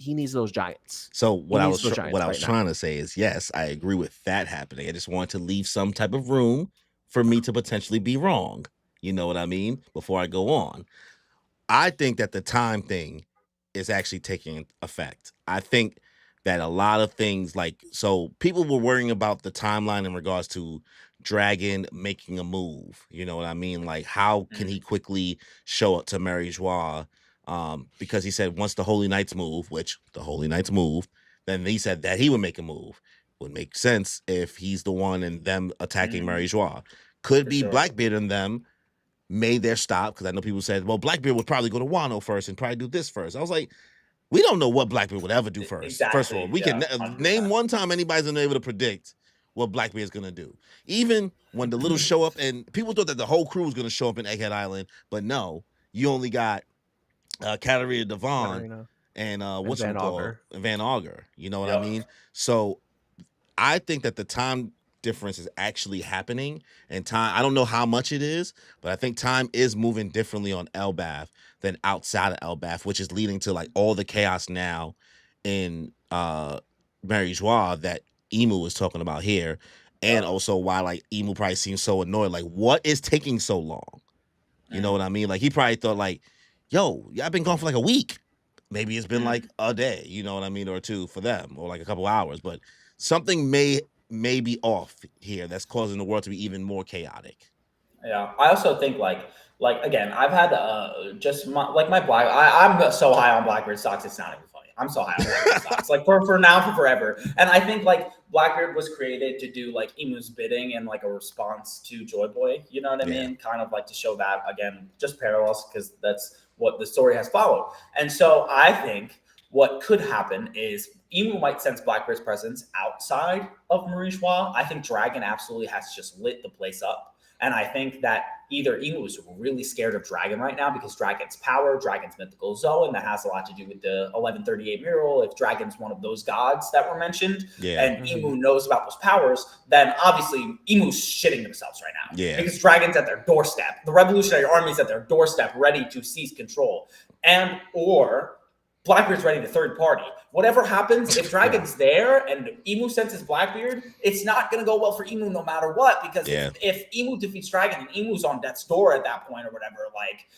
giants. So what I was trying to say is, yes, I agree with that happening. I just want to leave some type of room for me to potentially be wrong. You know what I mean? Before I go on, I think that the time thing is actually taking effect. I think that a lot of things, like, so people were worrying about the timeline in regards to Dragon making a move. You know what I mean? Like, how can he quickly show up to Mary Joie? Because he said once the Holy Knights move, which the Holy Knights moved, then he said that he would make a move. Would make sense if he's the one and them attacking Mary Joie. Could be Blackbeard and them made their stop, because I know people said, well, Blackbeard would probably go to Wano first and probably do this first. I was like, we don't know what Blackbeard would ever do first. Exactly. First of all, we can name one time anybody's been able to predict what Blackbeard's gonna do. Even when the little show up, and people thought that the whole crew was gonna show up in Egghead Island, but no, you only got Katarina Devon and what's Van called Auger. Van Auger. You know what I mean? So I think that the time difference is actually happening, and time, I don't know how much it is, but I think time is moving differently on Elbaf than outside of Elbaf, which is leading to like all the chaos now in Mary Joie that Emu was talking about here, and also why like Emu probably seems so annoyed. Like, what is taking so long? You know what I mean? Like, he probably thought like, yo, y'all been gone for like a week. Maybe it's been like a day, you know what I mean, or two for them, or like a couple hours, but something may be off here that's causing the world to be even more chaotic. Yeah, I also think like again, I've had just my Black. I'm so high on Blackbeard stocks, it's not even funny. I'm so high on Blackbeard stocks, like for now, for forever. And I think like Blackbeard was created to do like Emu's bidding and like a response to Joy Boy. You know what I mean? Kind of like to show that again, just parallels, because that's what the story has followed. And so I think what could happen is Emu might sense Blackbeard's presence outside of Marie Joie. I think Dragon absolutely has just lit the place up. And I think that either Emu is really scared of Dragon right now because Dragon's power, Dragon's mythical zone, that has a lot to do with the 1138 mural. If Dragon's one of those gods that were mentioned, and Emu knows about those powers, then obviously Emu's shitting themselves right now. Yeah. Because Dragon's at their doorstep. The Revolutionary Army's at their doorstep, ready to seize control. And or Blackbeard's ready to third party. Whatever happens, if Dragon's there and Emu senses Blackbeard, it's not going to go well for Emu no matter what, because if Emu defeats Dragon and Emu's on death's door at that point or whatever, like,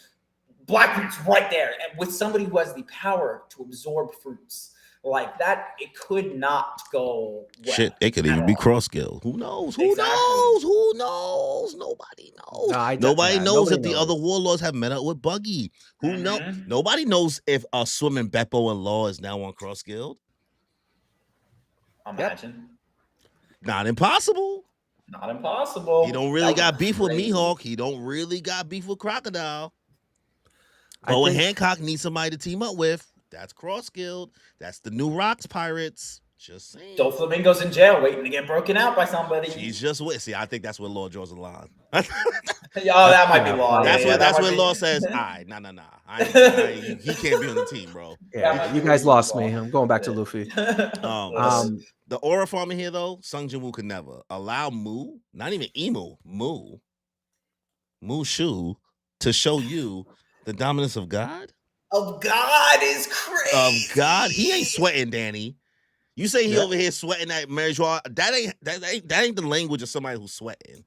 Blackbeard's right there. And with somebody who has the power to absorb fruits like that, it could not go well. Shit, it could even be cross-skilled. Who knows? Who knows? Who knows? Nobody knows. Nobody knows if the other warlords have met up with Buggy. Who knows? Nobody knows if swimming Beppo and Law is now on cross-skilled. Imagine. Not impossible. Not impossible. He don't really got beef with Mihawk. He don't really got beef with Crocodile. Owen Hancock needs somebody to team up with. That's cross-skilled. That's the new Rocks Pirates. Just saying. Doflamingo's in jail waiting to get broken out by somebody. She's just waiting. See, I think that's where Law draws the line. That might be Law. That's where Law says, all right, nah. He can't be on the team, bro. Yeah, you guys lost me. I'm going back to Luffy. The aura farmer here, though, Sung Jin Woo could never allow Mu, not even Emu, Mu Shu, to show you the dominance of God. Of God is crazy. Of God, he ain't sweating, Danny. You say he over here sweating at Mary Joie. That ain't the language of somebody who's sweating.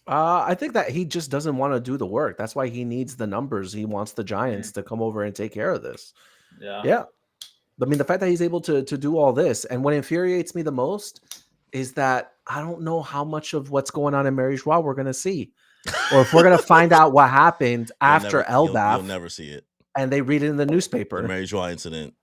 I think that he just doesn't want to do the work. That's why he needs the numbers. He wants the Giants to come over and take care of this. Yeah. I mean, the fact that he's able to do all this, and what infuriates me the most is that I don't know how much of what's going on in Mary Joie we're going to see. Or if we're going to find out what happened after Elbaf. You'll never see it. And they read it in the newspaper. The Mary Joie incident.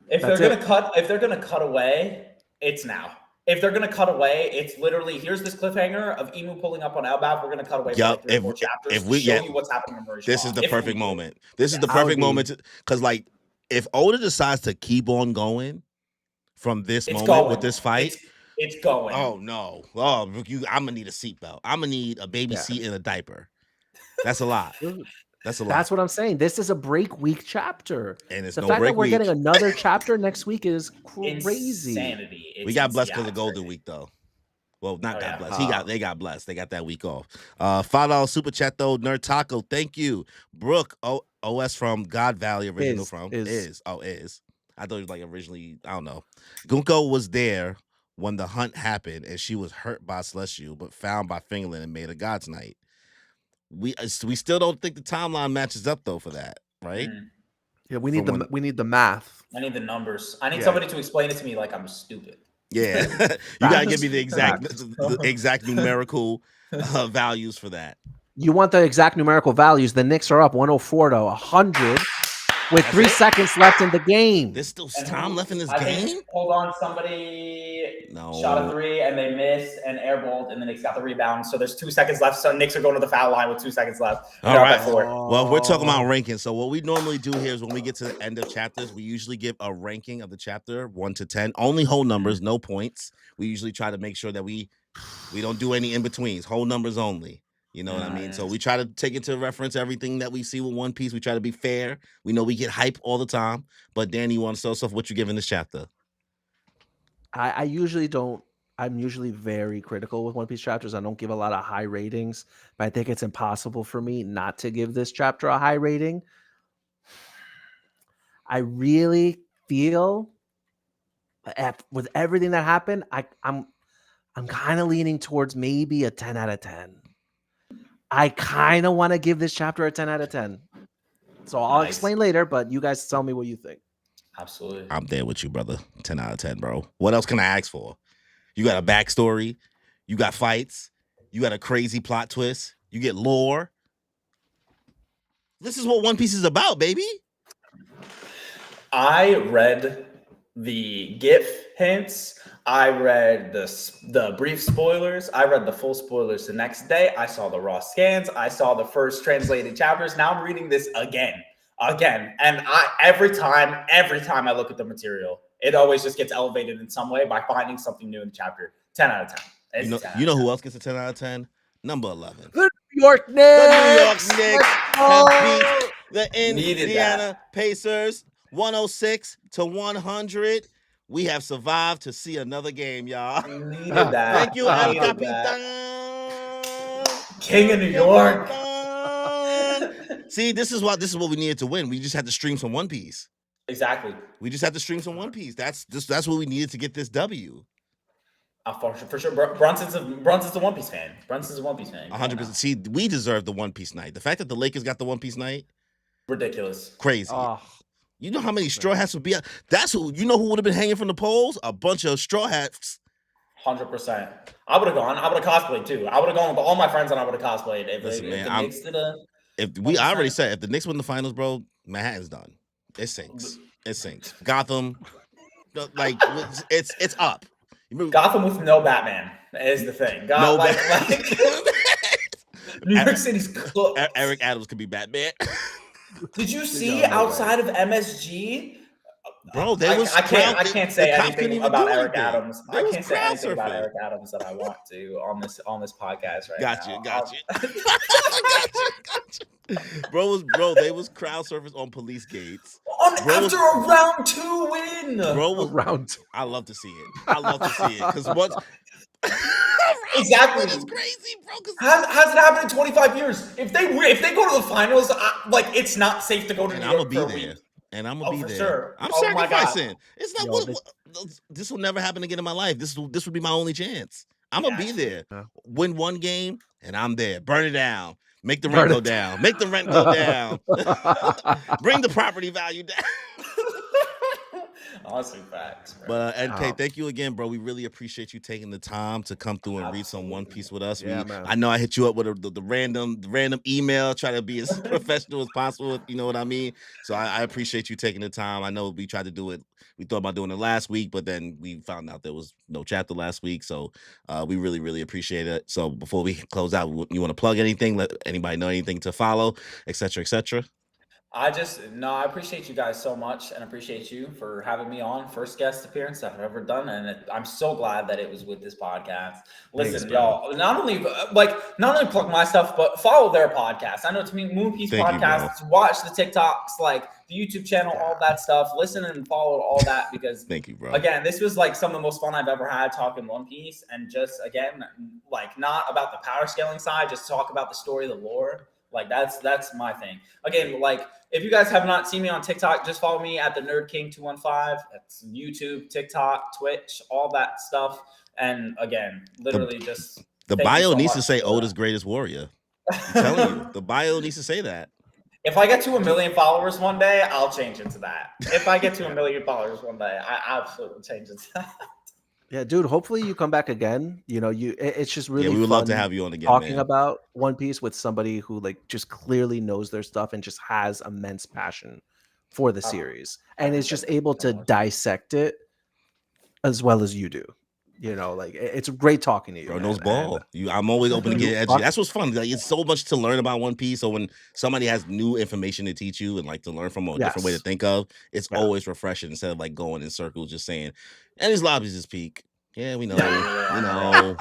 If they're going to cut away, it's now. If they're going to cut away, it's literally, here's this cliffhanger of Emu pulling up on Elbaf. We're going to cut away for like 3 or 4 chapters to show you what's happening in Mary Joie. This is the perfect moment. This is the perfect moment. Because, like, if Oda decides to keep on going from this moment with this fight, it's going. Oh no! Oh, I'm gonna need a seatbelt. I'm gonna need a baby seat and a diaper. That's a lot. That's a lot. That's what I'm saying. This is a break week chapter, and it's the fact that we're getting another chapter next week is crazy. Insanity. We got blessed because of Golden Week, though. Well, not got blessed. They got blessed. They got that week off. $5 super chat though. Nerd Taco, thank you. Brooke OS from God Valley, original is. I thought it was like originally. I don't know. Gunko was there when the hunt happened, and she was hurt by Celestial, but found by Fingerland and made a God's Night. We still don't think the timeline matches up though for that, right? Yeah, we need the math. I need the numbers. I need somebody to explain it to me like I'm stupid. Yeah, you gotta give me the exact numerical values for that. You want the exact numerical values? The Knicks are up 104 to 100. with 3 seconds left in the game. There's still time left in this game? Hold on, somebody shot a 3 and they missed and airballed, and the Knicks got the rebound. So there's 2 seconds left. So Knicks are going to the foul line with 2 seconds left. All right. Well, we're talking about ranking. So what we normally do here is when we get to the end of chapters, we usually give a ranking of the chapter 1 to 10. Only whole numbers, no points. We usually try to make sure that we don't do any in-betweens. Whole numbers only. You know what I mean? So we try to take into reference everything that we see with One Piece. We try to be fair. We know we get hype all the time. But Danny, you want to start us off what you give in this chapter? I usually don't. I'm usually very critical with One Piece chapters. I don't give a lot of high ratings, but I think it's impossible for me not to give this chapter a high rating. I really feel with everything that happened, I'm kind of leaning towards maybe a 10 out of 10. I kind of want to give this chapter a 10 out of 10. So I'll explain later, but you guys tell me what you think. Absolutely. I'm there with you, brother. 10 out of 10, bro. What else can I ask for? You got a backstory. You got fights. You got a crazy plot twist. You get lore. This is what One Piece is about, baby. I read the GIF hints. I read the brief spoilers. I read the full spoilers the next day. I saw the raw scans. I saw the first translated chapters. Now I'm reading this again. And every time I look at the material, it always just gets elevated in some way by finding something new in the chapter. 10 out of 10. You know who else gets a 10 out of 10? Number 11. The New York Knicks. The New York Knicks have beat the Indiana Pacers 106-100. We have survived to see another game, y'all. Needed that. Thank you, El Capitan. King of New York. See, this is what we needed to win. We just had to stream some One Piece. Exactly. We just had to stream some One Piece. That's what we needed to get this W. For sure. Brunson's a One Piece fan. 100%. See, we deserve the One Piece night. The fact that the Lakers got the One Piece night, ridiculous. Crazy. You know how many straw hats would be out? You know who would have been hanging from the poles? A bunch of straw hats. 100%. I would have gone. I would have cosplayed too. I would have gone with all my friends and I would have cosplayed. I already said if the Knicks win the finals, bro, Manhattan's done. It sinks. Gotham, like it's up. Gotham with no Batman is the thing. New York City's cooked. Eric Adams could be Batman. Did you see outside of MSG? Bro, I can't say anything about Eric Adams. I can't say anything about Eric Adams that I want to on this podcast right now. Got you. Bro, they was crowd surfing on police gates. After a round 2 win. Round 2. I love to see it. Because once. Exactly. It's crazy, bro. Hasn't happened in 25 years. If they go to the finals, it's not safe to go to New York for a week. And I'm gonna be there. Sure. I'm sacrificing. It's not this will never happen again in my life. This would be my only chance. I'm gonna be there. Win one game, and I'm there. Burn it down. Make the rent go down. Make the rent go down. Bring the property value down. Awesome facts. Bro. But NK, thank you again, bro. We really appreciate you taking the time to come through and read some One Piece with us. I know I hit you up with the random email, try to be as professional as possible. You know what I mean? So I appreciate you taking the time. I know we tried to do it. We thought about doing it last week, but then we found out there was no chapter last week. So we really, really appreciate it. So before we close out, you want to plug anything? Let anybody know anything to follow, et cetera, et cetera? I appreciate you guys so much and appreciate you for having me on. First guest appearance I've ever done. And I'm so glad that it was with this podcast. Listen, y'all, not only plug my stuff, but follow their podcast. I know it's Moon Piece Podcast. Watch the TikToks, like the YouTube channel, all that stuff. Listen and follow all that because thank you, bro. Again, this was like some of the most fun I've ever had talking One Piece. And just again, like not about the power scaling side, just talk about the story, the lore. Like that's my thing. Again, like if you guys have not seen me on TikTok, just follow me at the Nerd King 215. That's YouTube, TikTok, Twitch, all that stuff. And again, literally the bio needs to say Oda's greatest warrior. I'm telling you, the bio needs to say that. If I get to 1 million followers one day, I'll change it to that. If I get to 1 million followers one day, I absolutely change it to that. Yeah, dude. Hopefully you come back again. You know, it's just really we would fun love to have you on again. Talking about One Piece with somebody who like just clearly knows their stuff and just has immense passion for the series, and is just able to dissect it as well as you do. You know, like it's great talking to you, Bro man. knows ball. I'm always open to get edgy. That's what's fun. Like it's so much to learn about One Piece. So when somebody has new information to teach you and like to learn from a different way to think of, it's always refreshing instead of like going in circles, just saying, and these lobbies is peak. Yeah, we know,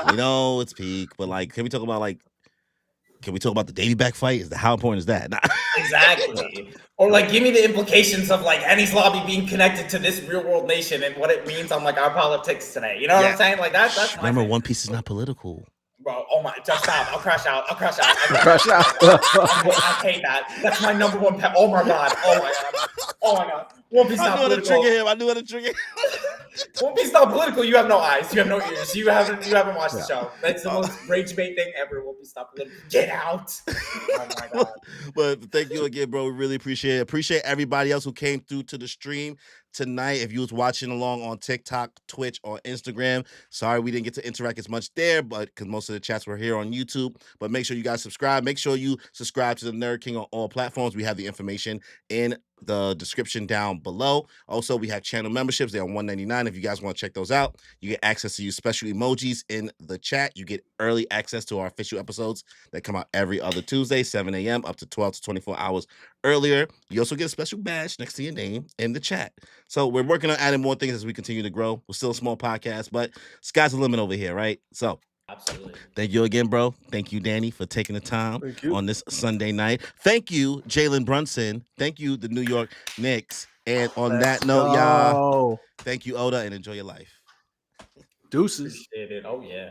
we know it's peak. But like, can we talk about the Davy back fight? How important is that? Exactly. Or like, give me the implications of like Enies Lobby being connected to this real world nation and what it means on like our politics today. You know what I'm saying? Like that's remember One Piece is not political. Bro, oh my, just stop. I'll crash out. I hate that. That's my number one pet. Oh my god. One Piece not political. I knew how to trigger him. One Piece not political. You have no eyes. You have no ears. You haven't watched the show. That's the most rage bait thing ever. One Piece not political. Get out. Oh my god. But thank you again, bro. We really appreciate it. Appreciate everybody else who came through to the stream tonight. If you was watching along on TikTok, Twitch, or Instagram, sorry we didn't get to interact as much there, but because most of the chats were here on YouTube. But make sure you guys subscribe. Make sure you subscribe to the Nerd King on all platforms. We have the information in the description down below. Also, we have channel memberships. They're on $1.99. If you guys want to check those out, you get access to use special emojis in the chat. You get early access to our official episodes that come out every other Tuesday, 7 a.m. up to 12 to 24 hours earlier. You also get a special badge next to your name in the chat. So we're working on adding more things as we continue to grow. We're still a small podcast, but sky's the limit over here, right? So absolutely. Thank you again, bro. Thank you, Danny, for taking the time on this Sunday night. Thank you, Jalen Brunson. Thank you, the New York Knicks. And on that note, y'all, thank you, Oda, and enjoy your life. Deuces. Appreciate it. Oh, yeah.